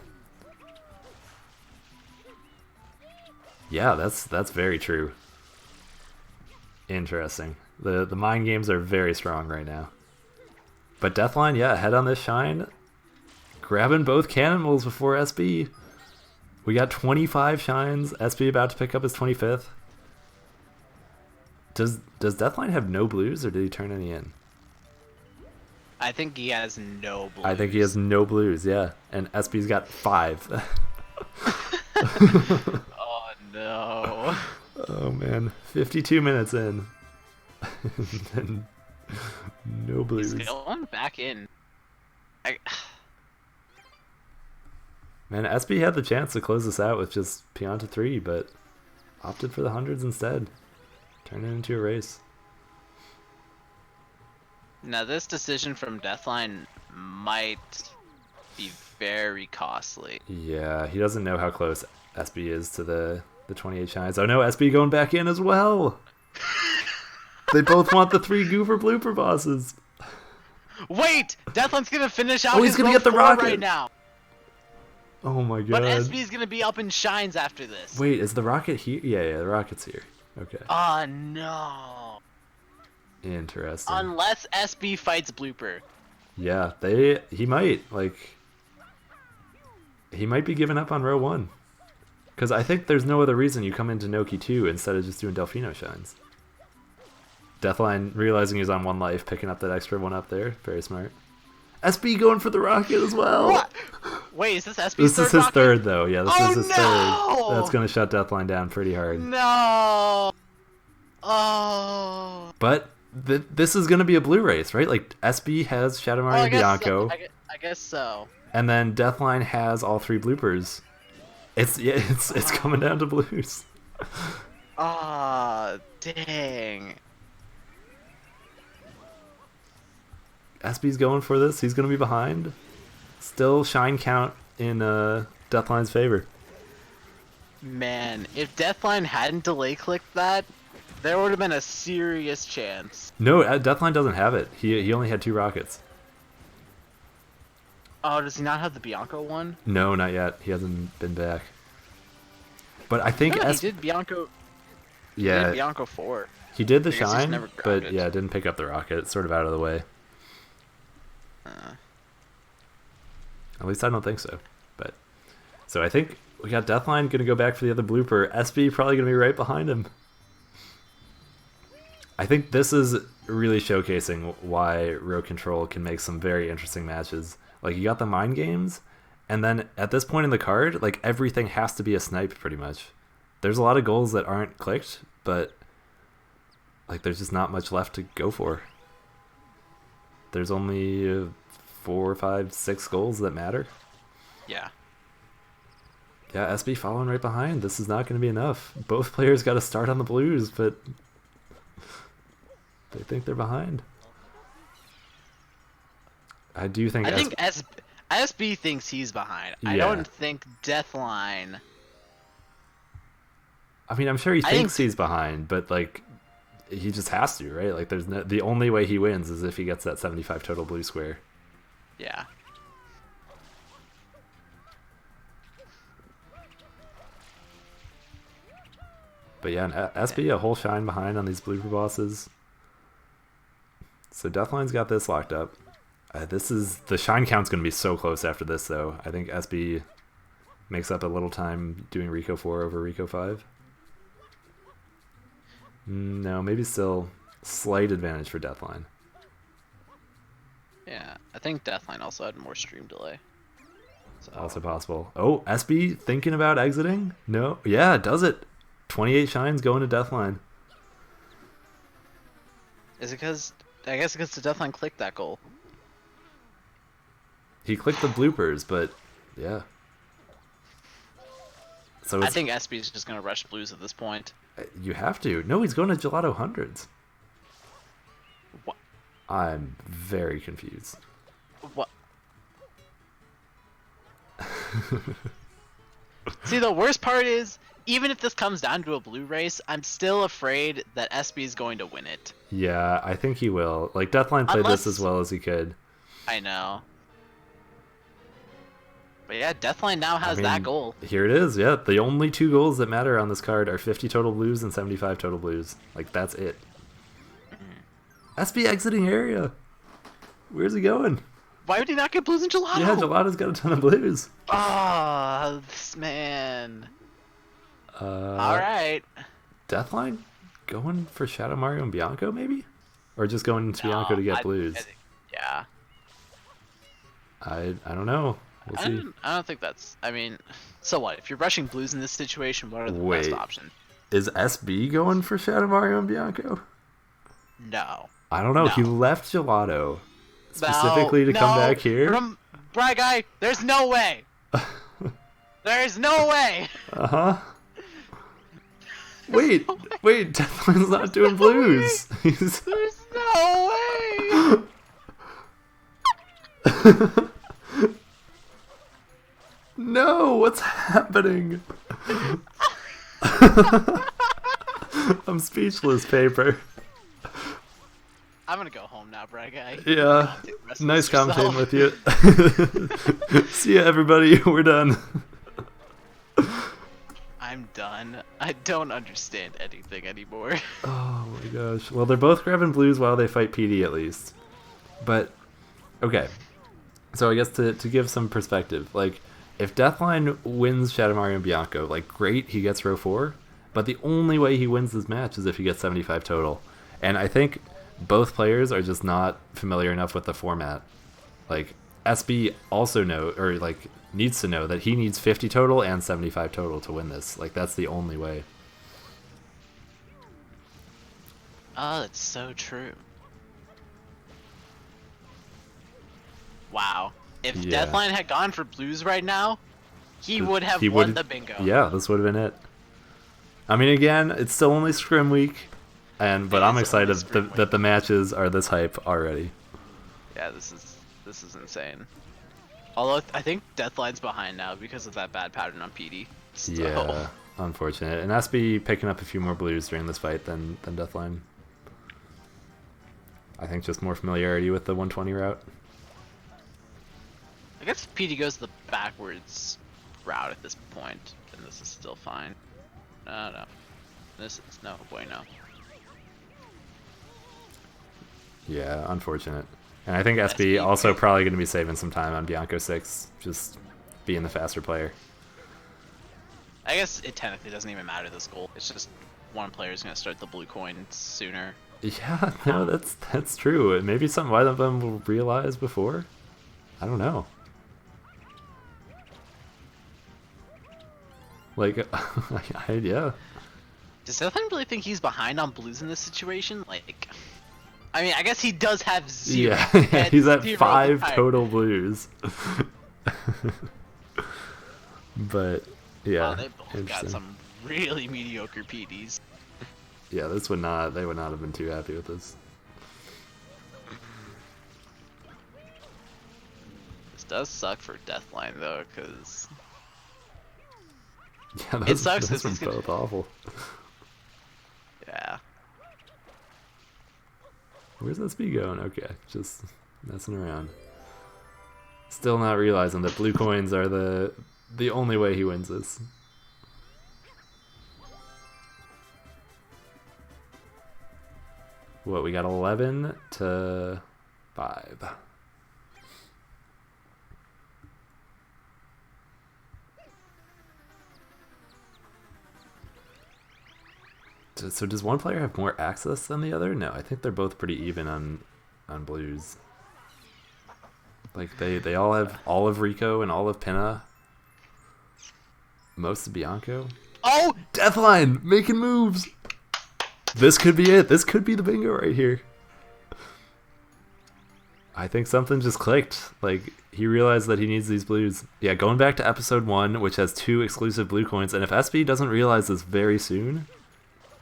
Yeah, that's very true. Interesting. The mind games are very strong right now. But Deathline, ahead on this shine. Grabbing both cannonballs before SB. We got 25 shines. SB about to pick up his 25th. Does Deathline have no blues, or did he turn any in? I think he has no blues. I think he has no blues, yeah. And SB's got 5. Oh, no. Oh, man. 52 minutes in. And no blues. He's going back in. Man, SB had the chance to close this out with just Pianta 3, but opted for the hundreds instead. Turned it into a race. Now, this decision from Deathline might be very costly. Yeah, he doesn't know how close SB is to the 28 shines. Oh no, SB going back in as well! They both want the 3 goofer blooper bosses. Wait! Deathline's gonna finish out he's his gonna row get the 4 rocket right now! Oh my god. But SB's gonna be up in shines after this. Wait, is the rocket here? Yeah, the rocket's here. Okay. Oh no. Interesting. Unless SB fights Blooper. Yeah, he might be giving up on row 1. Because I think there's no other reason you come into Noki 2 instead of just doing Delfino shines. Deathline realizing he's on 1 life, picking up that extra 1 up there. Very smart. SB going for the rocket as well. What? Wait, is this SB's This third is his rocket? third, though. Yeah, this is his no! third. That's going to shut Deathline down pretty hard. No. Oh. But this is going to be a blue race, right? Like, SB has Shadow Mario and Bianco. I guess so. And then Deathline has all 3 bloopers. It's coming down to blues. Ah, dang. SB's going for this. He's going to be behind. Still shine count in Deathline's favor. Man, if Deathline hadn't delay clicked that, there would have been a serious chance. No, Deathline doesn't have it. He only had 2 rockets. Oh, does he not have the Bianco one? No, not yet. He hasn't been back. But I think he did Bianco. Yeah, he did Bianco 4. He did the I guess he's shine, never grabbed but it. yeah, didn't pick up the rocket. It's sort of out of the way. At least I don't think so. But so I think we got Deathline going to go back for the other blooper. SB probably going to be right behind him. I think this is really showcasing why Row Control can make some very interesting matches. Like, you got the mind games, and then at this point in the card, like, everything has to be a snipe pretty much. There's a lot of goals that aren't clicked, but like, there's just not much left to go for. There's only 4, 5, 6 goals that matter. Yeah. Yeah, SB following right behind. This is not going to be enough. Both players got to start on the blues, but they think they're behind. I do think. I think SB thinks he's behind. Yeah. I don't think Deathline. I mean, I'm sure he thinks he's behind, but like, he just has to, right? Like, there's no, the only way he wins is if he gets that 75 total blue square. Yeah. But yeah, SB a whole shine behind on these blooper bosses. So Deathline's got this locked up. This is the shine count's going to be so close after this, though. I think SB makes up a little time doing Rico 4 over Rico 5. No, maybe still slight advantage for Deathline. Yeah, I think Deathline also had more stream delay. So. Also possible. Oh, SB thinking about exiting? No. Yeah, does it. 28 shines going to Deathline. Is it because... I guess because the Deathline clicked that goal. He clicked the bloopers, but yeah. So I think SB's just going to rush blues at this point. You have to. No, he's going to Gelato hundreds. What? I'm very confused. What? See, the worst part is, even if this comes down to a blue race, I'm still afraid that SB is going to win it. Yeah, I think he will. Like, Deathline played this as well as he could. I know. But yeah, Deathline now has that goal. Here it is, yeah. The only 2 goals that matter on this card are 50 total blues and 75 total blues. Like, that's it. SB exiting area. Where's he going? Why would he not get blues in Gelato? Yeah, Gelato's got a ton of blues. Oh, this man. Alright. Deathline going for Shadow Mario and Bianco, maybe? Or just going into Bianco to get blues? Yeah. I don't know. We'll see. I don't think that's... I mean, so what? If you're rushing blues in this situation, what are the best options? Is SB going for Shadow Mario and Bianco? No. I don't know. No. He left Gelato specifically to come back here. Bry guy, there's no way. There's no way. Uh-huh. Wait, wait, Deathline's not doing blues. There's no way. No, what's happening? I'm speechless, Paper. I'm gonna go home now, Bry guy. Yeah, nice commentating with you. See ya, everybody. We're done. I'm done. I don't understand anything anymore. Oh my gosh. Well, they're both grabbing blues while they fight PD at least. But, okay. So I guess to give some perspective, like, if Deathline wins Shadow Mario and Bianco, like, great, he gets row 4. But the only way he wins this match is if he gets 75 total. And I think both players are just not familiar enough with the format. Like, SB also needs to know that he needs 50 total and 75 total to win this. Like, that's the only way. Oh, that's so true. Wow. If Deathline had gone for blues right now, he would have won the bingo. Yeah, this would have been it. I mean, again, it's still only Scrim week, but I'm excited that the matches are this hype already. Yeah, this is insane. Although I think Deathline's behind now because of that bad pattern on PD. So. Yeah, unfortunate. And SB picking up a few more blues during this fight than Deathline. I think just more familiarity with the 120 route. I guess PD goes the backwards route at this point, and this is still fine. No. This is no bueno. Yeah, unfortunate. And I think SB also probably going to be saving some time on Bianco 6, just being the faster player. I guess it technically doesn't even matter this goal. It's just one player is going to start the blue coin sooner. Yeah, no, that's true. Maybe some one of them will realize before. I don't know. Like, yeah. Does Deathline really think he's behind on blues in this situation? Like, I mean, I guess he does have 0. Yeah, he's at 5 total blues. But yeah, wow, they both got some really mediocre PDs. Yeah, they would not have been too happy with this. This does suck for Deathline though, because yeah, it sucks those because are both awful. Yeah. Where's SB going? Okay, just messing around. Still not realizing that blue coins are the only way he wins this. What, we got 11 to 5. So does one player have more access than the other? No, I think they're both pretty even on blues. Like they all have all of Rico and all of Pinna. Most of Bianco. Oh! Deathline making moves! This could be it. This could be the bingo right here. I think something just clicked. Like, he realized that he needs these blues. Yeah, going back to episode 1, which has 2 exclusive blue coins, and if SB doesn't realize this very soon,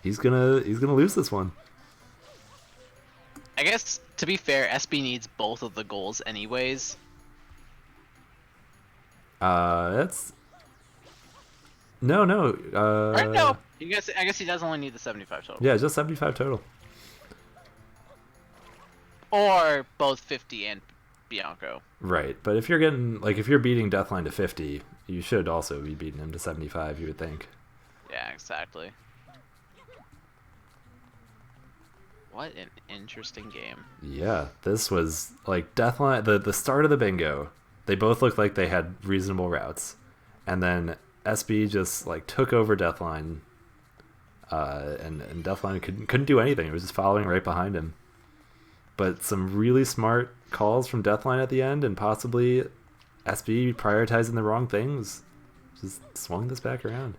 he's gonna lose this one. I guess, to be fair, SB needs both of the goals anyways. That's... No. Or no! I guess he does only need the 75 total. Yeah, just 75 total. Or both 50 and Bianco. Right, but if you're beating Deathline to 50, you should also be beating him to 75, you would think. Yeah, exactly. What an interesting game. Yeah, this was like Deathline, the start of the bingo. They both looked like they had reasonable routes. And then SB just like took over Deathline. And Deathline couldn't do anything. It was just following right behind him. But some really smart calls from Deathline at the end, and possibly SB prioritizing the wrong things, just swung this back around.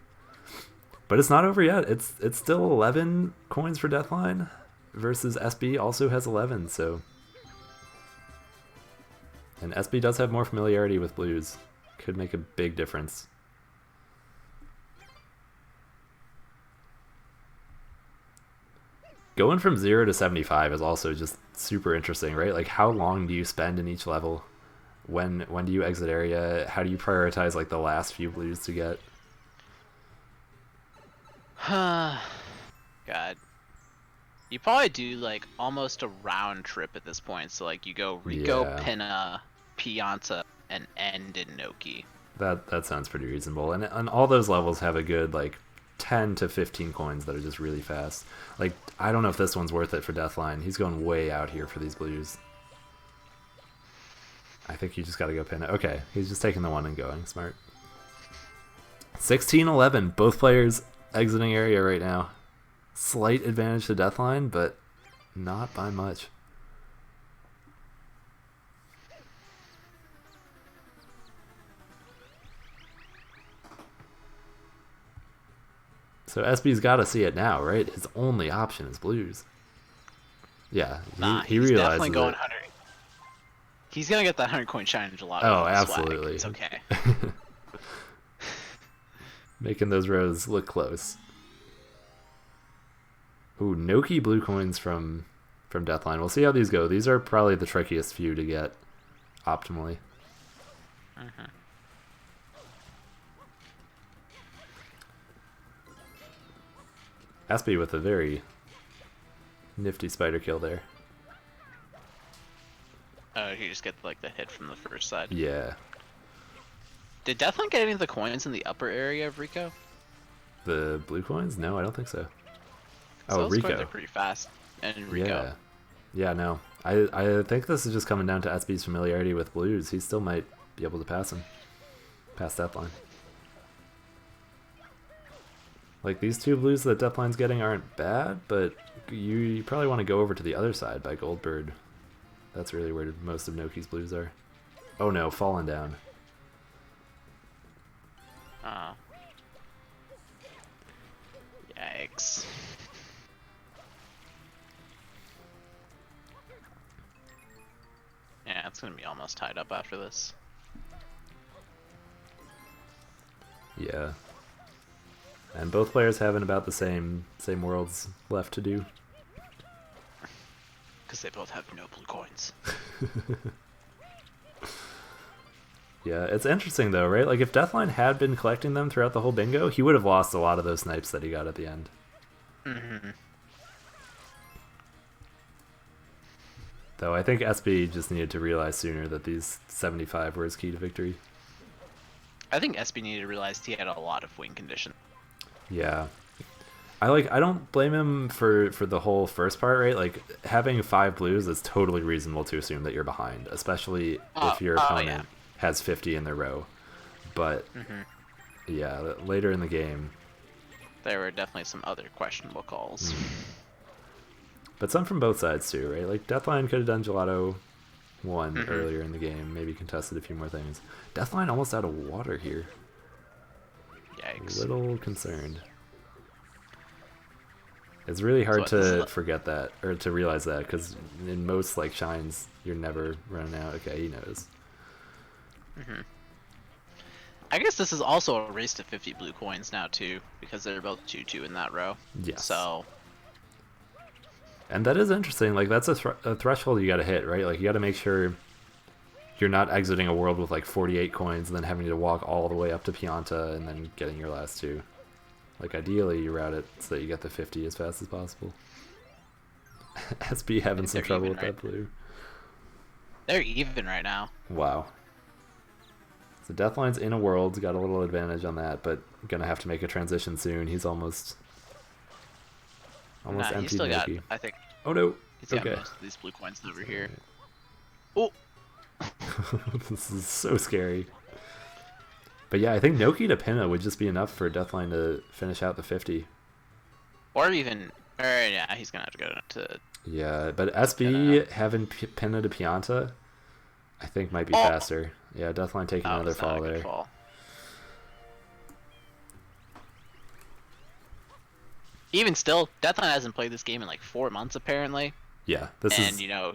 But it's not over yet. It's still 11 coins for Deathline versus SB also has 11. So, and SB does have more familiarity with blues. Could make a big difference. Going from 0 to 75 is also just super interesting, right? Like, how long do you spend in each level? When do you exit area? How do you prioritize like the last few blues to get? God. You probably do like almost a round trip at this point. So like you go Rico, Yeah. Pinna, Pianta, and end in Noki. That sounds pretty reasonable. And all those levels have a good like 10 to 15 coins that are just really fast. Like, I don't know if this one's worth it for Deathline. He's going way out here for these blues. I think you just got to go Pinna. Okay, he's just taking the one and going. Smart. 16-11. Both players exiting area right now. Slight advantage to Deathline, but not by much. So SB's got to see it now, right? His only option is blues. Yeah, he he's realizes definitely going it. 100. He's gonna get that 100 coin shine gelato. Oh, swag. absolutely. It's okay. Making those rows look close. Ooh, Noki blue coins from from Deathline. We'll see how these go. These are probably the trickiest few to get optimally. Aspie with a very nifty spider kill there. Oh, you just get like the hit from the first side. Yeah. Did Deathline get any of the coins in the upper area of Rico? The blue coins? No, I don't think so. So Oh, those Rico. coins are pretty fast. And in Rico. Yeah. Yeah, no. I think this is just coming down to SB's familiarity with blues. He still might be able to pass him. Past Deathline. Like, these two blues that Deathline's getting aren't bad, but you probably want to go over to the other side by Goldbird. That's really where most of Noki's blues are. Oh no, falling down. Oh. Yikes. Yeah, it's gonna be almost tied up after this. Yeah. And both players having about the same worlds left to do. Because they both have no blue coins. Yeah, it's interesting though, right? Like if Deathline had been collecting them throughout the whole bingo, he would have lost a lot of those snipes that he got at the end. Though I think SB just needed to realize sooner that these 75 were his key to victory. I think SB needed to realize he had a lot of win condition. Yeah. I don't blame him for the whole first part, right? Like having 5 blues is totally reasonable to assume that you're behind, especially if your opponent has 50 in their row. But yeah, later in the game there were definitely some other questionable calls. But some from both sides too, right? Like Deathline could have done Gelato 1 earlier in the game, maybe contested a few more things. Deathline almost out of water here. Yikes. A little concerned. It's really hard to forget that, or to realize that, because in most like shines, you're never running out. Okay, he knows. I guess this is also a race to 50 blue coins now too, because they're both 2-2 in that row. Yes. So. And that is interesting. Like that's a threshold you got to hit, right? Like you got to make sure you're not exiting a world with like 48 coins and then having to walk all the way up to Pianta and then getting your last 2. Like ideally you route it so that you get the 50 as fast as possible. SB having some trouble with that blue. They're even right now. Wow. So Deathline's in a world, got a little advantage on that, but gonna have to make a transition soon. He's almost empty. He's still got, I think. Oh no. He's got most of these blue coins over here. Oh. This is so scary. But yeah, I think Noki to Pinna would just be enough for Deathline to finish out the 50. Or even, yeah, he's gonna have to go to. Yeah, but SB having Pinna to Pianta, I think might be faster. Yeah, Deathline taking another fall there. Even still, Deathline hasn't played this game in like 4 months apparently. Yeah, and you know,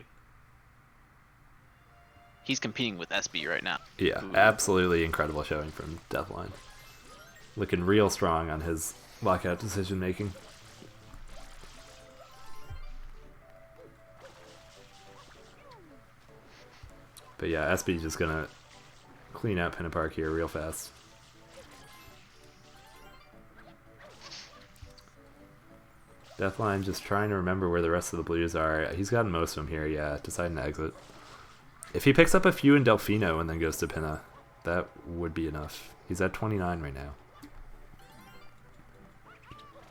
he's competing with SB right now. Yeah, absolutely incredible showing from Deathline. Looking real strong on his lockout decision making. But yeah, SB's just gonna clean out Pinna Park here real fast. Deathline just trying to remember where the rest of the blues are. He's gotten most of them here, yeah, deciding to exit. If he picks up a few in Delfino and then goes to Pinna, that would be enough. He's at 29 right now.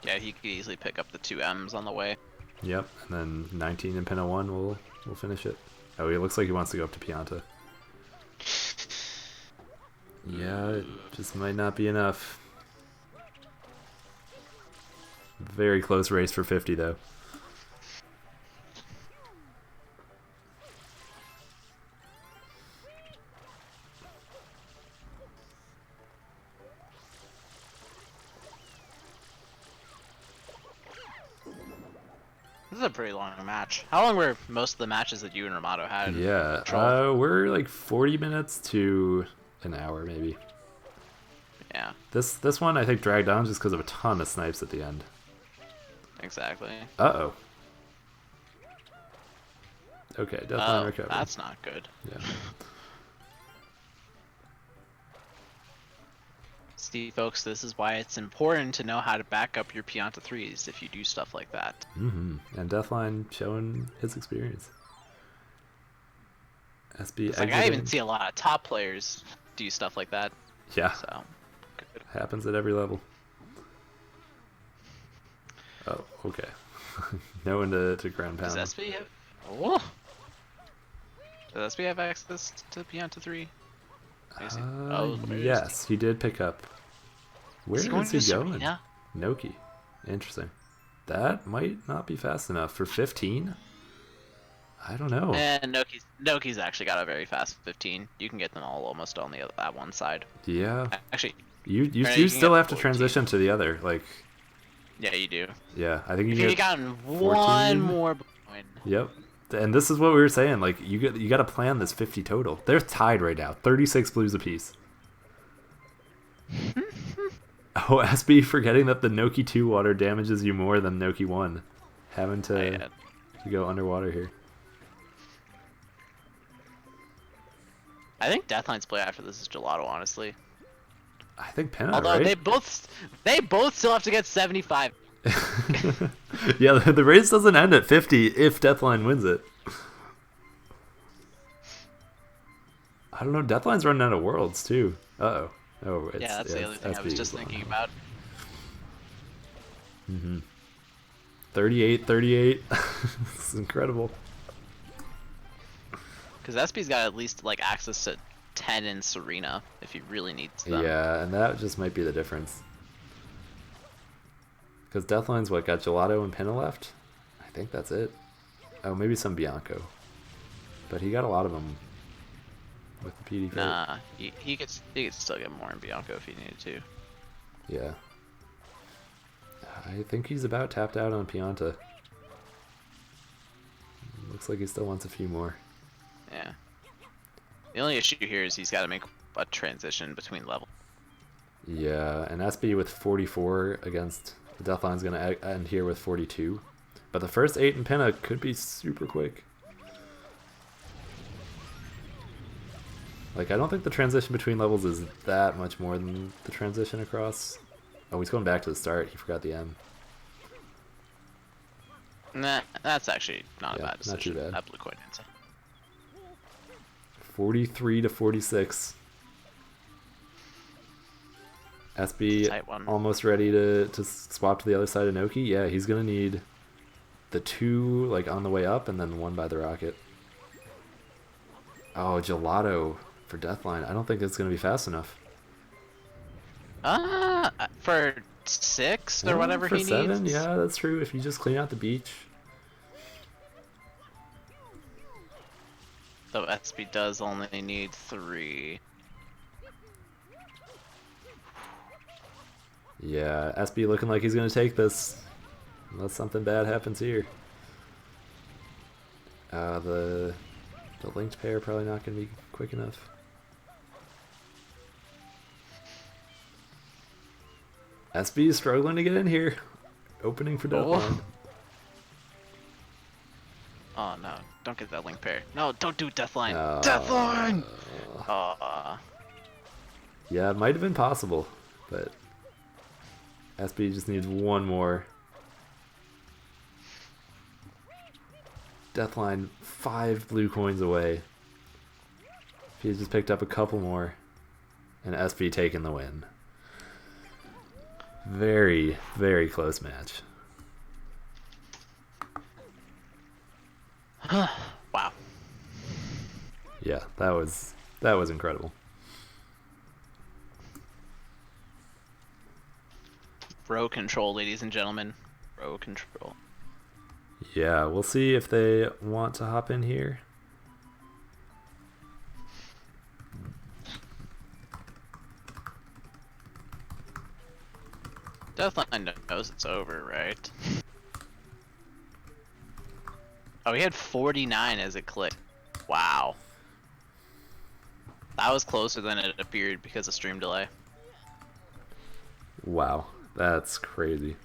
Yeah, he could easily pick up the 2 M's on the way. Yep, and then 19 in Pinna 1 will finish it. Oh, he looks like he wants to go up to Pianta. Yeah, it just might not be enough. Very close race for 50 though. This is a pretty long match. How long were most of the matches that you and Ramato had? Yeah, we're like 40 minutes to an hour maybe. Yeah. This one I think dragged on just because of a ton of snipes at the end. Exactly. Uh-oh. Okay, deathline Oh, recovered. that's not good. Yeah. See, folks, this is why it's important to know how to back up your Pianta 3s if you do stuff like that. And deathline showing his experience. SB It's like I even see a lot of top players do stuff like that. Yeah. So good. Happens at every level. Oh, okay. No one to ground pound. Does SB have? Oh. Does SB have access to Pianta 3? Yes, he did pick up. Where is he going? Yeah. Noki. Interesting. That might not be fast enough for 15. I don't know. And Noki's actually got a very fast 15. You can get them all almost on that one side. Yeah. Actually, you still have to transition to the other. Like. Yeah, you do. Yeah, I think you gotten 14? One more point. Yep. And this is what we were saying. Like you got to plan this 50 total. They're tied right now. 36 blues apiece. Oh, SB forgetting that the Noki 2 water damages you more than Noki 1. Having to go underwater here. I think Deathline's play after this is Gelato, honestly. I think Pinna, although right? they both still have to get 75. Yeah, the race doesn't end at 50 if Deathline wins it. I don't know. Deathline's running out of worlds too. Oh, yeah, that's the other thing I was just thinking about. 38. This is incredible. Because SB's got at least like access to 10 in Serena if he really needs them. Yeah, and that just might be the difference. Because Deathline's got Gelato and Pinna left? I think that's it. Oh, maybe some Bianco. But he got a lot of them with the PD. Nah, he could still get more in Bianco if he needed to. Yeah. I think he's about tapped out on Pianta. Looks like he still wants a few more. Yeah. The only issue here is he's got to make a transition between levels. Yeah, and SB with 44 against the Deathline's going to end here with 42. But the first 8 in Pinna could be super quick. Like, I don't think the transition between levels is that much more than the transition across. Oh, he's going back to the start. He forgot the M. Nah, that's actually not a bad decision. Not too bad. That blew quite into. 43 to 46. SB almost ready to swap to the other side of Noki. Yeah, he's going to need the 2 like on the way up and then 1 by the rocket. Oh, Gelato for Deathline. I don't think it's going to be fast enough. For 6 or whatever for he 7, needs. Yeah, that's true. If you just clean out the beach. Though SB does only need 3. Yeah, SB looking like he's going to take this. Unless something bad happens here. The linked pair probably not going to be quick enough. SB is struggling to get in here. Opening for Deathline. Oh no, don't get that link pair. No, don't do Deathline. No. Deathline! Yeah, it might have been possible, but SB just needs 1 more. Deathline 5 blue coins away. If he had just picked up a couple more, and SB taking the win. Very, very close match. Wow. Yeah, that was incredible. Row control, ladies and gentlemen. Row control. Yeah, we'll see if they want to hop in here. Deathline knows it's over, right? Oh, he had 49 as it clicked. Wow. That was closer than it appeared because of stream delay. Wow, that's crazy.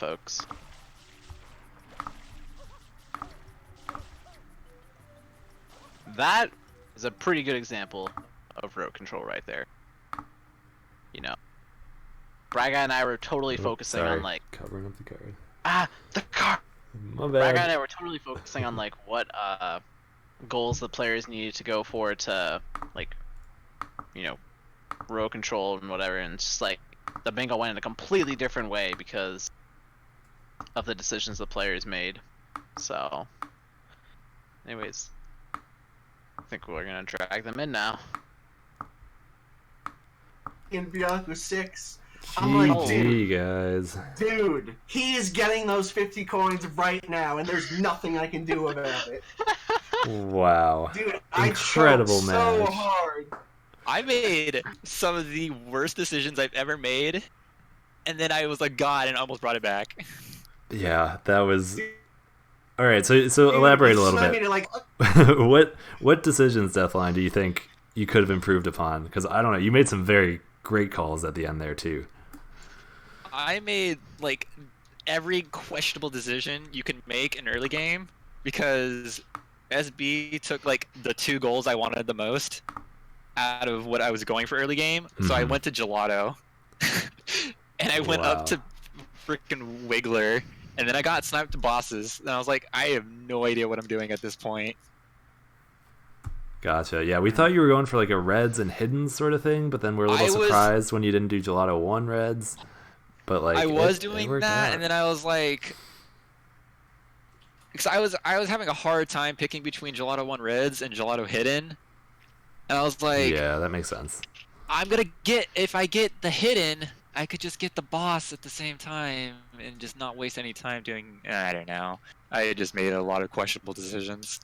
folks. That is a pretty good example of road control right there. You know, Braga and I were totally focusing on like covering up the card. The car. My bad. Braga and I were totally focusing on like what goals the players needed to go for to like, you know, road control and whatever, and it's just like the bingo went in a completely different way because of the decisions the players made. So, anyways, I think we're gonna drag them in now. In Bianco 6. I'm like, GG, guys. Dude, he is getting those 50 coins right now, and there's nothing I can do about it. Wow. Dude, incredible I match. so hard. I made some of the worst decisions I've ever made, and then I was like God and almost brought it back. Yeah, that was. All right, so elaborate a little bit. Like... what decisions, Deathline, do you think you could have improved upon? Because I don't know, you made some very great calls at the end there too. I made like every questionable decision you can make in early game because SB took like the 2 goals I wanted the most out of what I was going for early game. So I went to Gelato and I went up to freaking Wiggler, and then I got sniped to bosses, and I was like, I have no idea what I'm doing at this point. Gotcha. Yeah, we thought you were going for like a reds and hidden sort of thing, but then we're a little surprised when you didn't do Gelato 1 reds. But like I was doing that, out. and then I was like, because I was having a hard time picking between Gelato 1 reds and Gelato hidden, and I was like, yeah, that makes sense. I'm gonna get, if I get the hidden, I could just get the boss at the same time and just not waste any time doing, I don't know. I just made a lot of questionable decisions.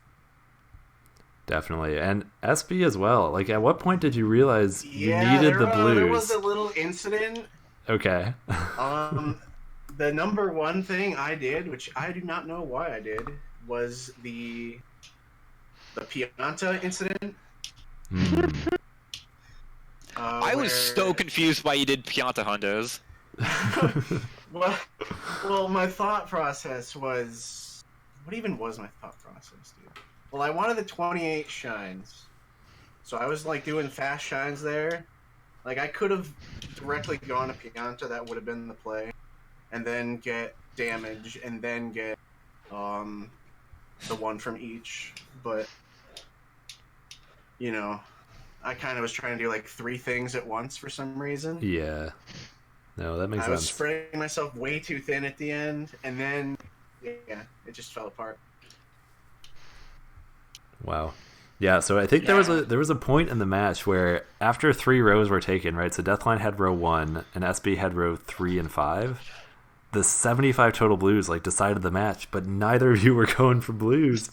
Definitely. And SB as well. Like, at what point did you realize you needed the blues? There was a little incident. Okay. The number one thing I did, which I do not know why I did, was the Pianta incident. I was so confused why you did Pianta Hundos. well, my thought process was... What even was my thought process, dude? Well, I wanted the 28 shines. So I was, like, doing fast shines there. Like, I could have directly gone to Pianta, that would have been the play. And then get damage, and then get, the one from each. But, you know... I kind of was trying to do like 3 things at once for some reason. Yeah. No, that makes sense. I was spreading myself way too thin at the end, and then, yeah, it just fell apart. Wow. Yeah, so I think there was a point in the match where after 3 rows were taken, right? So Deathline had row 1 and SB had row 3 and 5. The 75 total blues like decided the match, but neither of you were going for blues.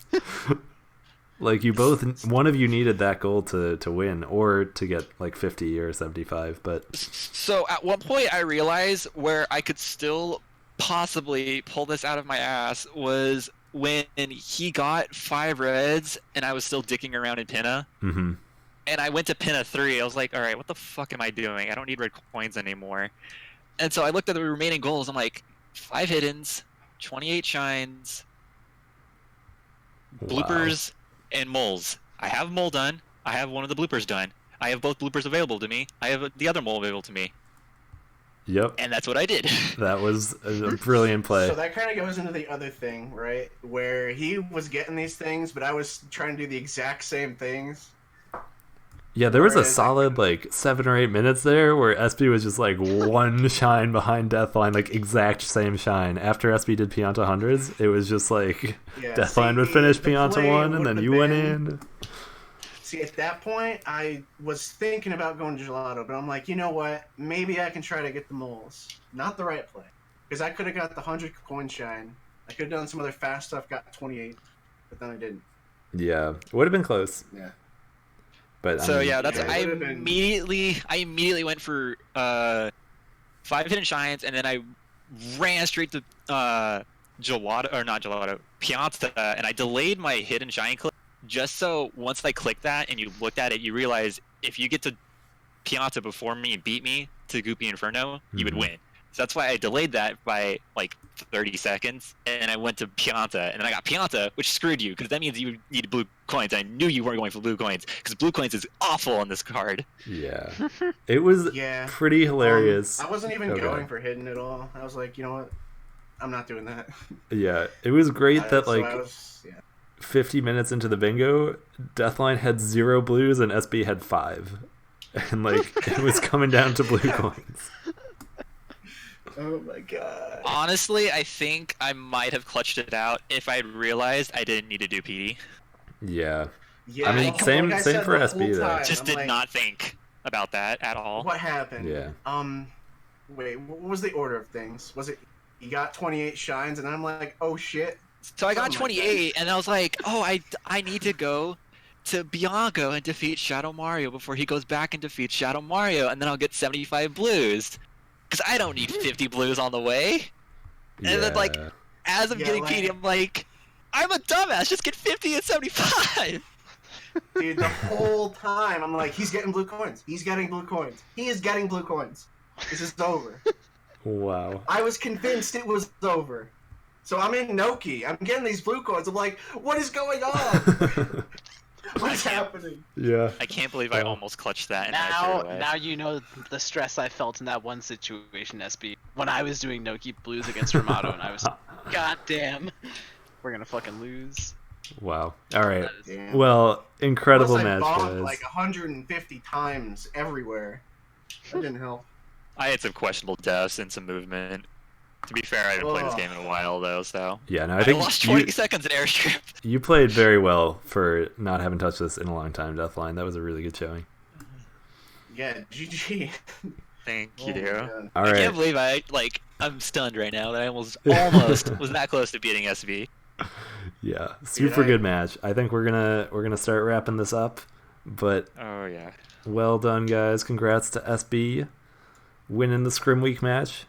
Like, you both, one of you needed that goal to win, or to get like 50 or 75, but... So at one point I realized where I could still possibly pull this out of my ass was when he got 5 reds and I was still dicking around in Pinna. Mm-hmm. And I went to Pinna 3. I was like, alright, what the fuck am I doing? I don't need red coins anymore. And so I looked at the remaining goals. I'm like, 5 hiddens, 28 shines, bloopers, and moles. I have mole done. I have one of the bloopers done. I have both bloopers available to me. I have the other mole available to me. Yep. And that's what I did. That was a brilliant play. So that kind of goes into the other thing, right? Where he was getting these things, but I was trying to do the exact same things. Yeah, there was a solid like 7 or 8 minutes there where SB was just like 1 shine behind Deathline, like exact same shine. After SB did Pianta hundreds, it was just like Deathline would finish Pianta 1 and then you went in. See, at that point, I was thinking about going to Gelato, but I'm like, you know what? Maybe I can try to get the moles. Not the right play. Because I could have got the 100 coin shine. I could have done some other fast stuff, got 28, but then I didn't. Yeah, it would have been close. Yeah. But so yeah, that's yeah, I immediately went for 5 hidden shines, and then I ran straight to Gelato, or not Gelato, Pianta, and I delayed my hidden shine click just so once I clicked that and you looked at it, you realize if you get to Pianta before me and beat me to Goopy Inferno, you would win. So that's why I delayed that by like 30 seconds, and I went to Pianta, and then I got Pianta, which screwed you, because that means you need blue coins. I knew you weren't going for blue coins, because blue coins is awful on this card. Yeah. It was Yeah. pretty hilarious. I wasn't even Okay. going for hidden at all. I was like, you know what? I'm not doing that. Yeah, it was great that, So like, I was, yeah. 50 minutes into the bingo, Deathline had 0 blues and SB had 5. And, like, it was coming down to blue coins. Oh my god. Honestly, I think I might have clutched it out if I realized I didn't need to do PD. Yeah. Yeah, I mean, like same I said for the SB, whole though. time, Just I'm did like, not think about that at all. What happened? Yeah. Wait, what was the order of things? Was it he got 28 shines, and I'm like, oh shit. So I got Something like 28, and I was like, oh, I need to go to Bianco and defeat Shadow Mario before he goes back and defeats Shadow Mario, and then I'll get 75 blues. Because I don't need 50 blues on the way. And then, like, as I'm getting PD, I'm like, I'm a dumbass, just get 50 and 75! Dude, the whole time I'm like, he's getting blue coins. He's getting blue coins. He is getting blue coins. This is over. Wow. I was convinced it was over. So I'm in Noki. I'm getting these blue coins. I'm like, what is going on? What's happening? Yeah. I can't believe I almost clutched that and I threw it away. Now you know the stress I felt in that one situation, SB, when I was doing Noki Blues against Ramato, and I was, god damn, we're gonna fucking lose. Wow. All right. Damn. Well, incredible Plus, I match, bombed guys. like 150 times everywhere. That didn't help. I had some questionable deaths and some movement. To be fair, I haven't played this game in a while, though, so... Yeah, no, I I think lost 20 seconds in airstrip. you played very well for not having touched this in a long time, Deathline. That was a really good showing. Yeah, GG. Thank Oh you. my God. All I right. can't believe I'm stunned right now that I almost was that close to beating SB. Yeah, super I- good match. I think we're gonna start wrapping this up, but Oh, yeah. well done, guys. Congrats to SB winning the Scrim Week match.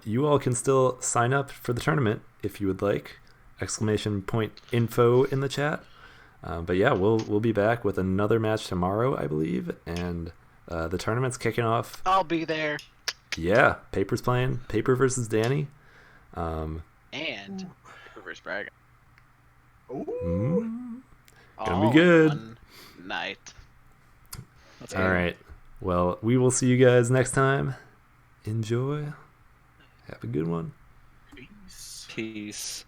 You all can still sign up for the tournament if you would like. !info in the chat. But yeah, we'll be back with another match tomorrow, I believe, and the tournament's kicking off. I'll be there. Yeah, Paper's playing. Paper versus Danny. And reverse brag. Ooh. Gonna be All good. One night. Let's All right. Well, we will see you guys next time. Enjoy. Have a good one. Peace. Peace.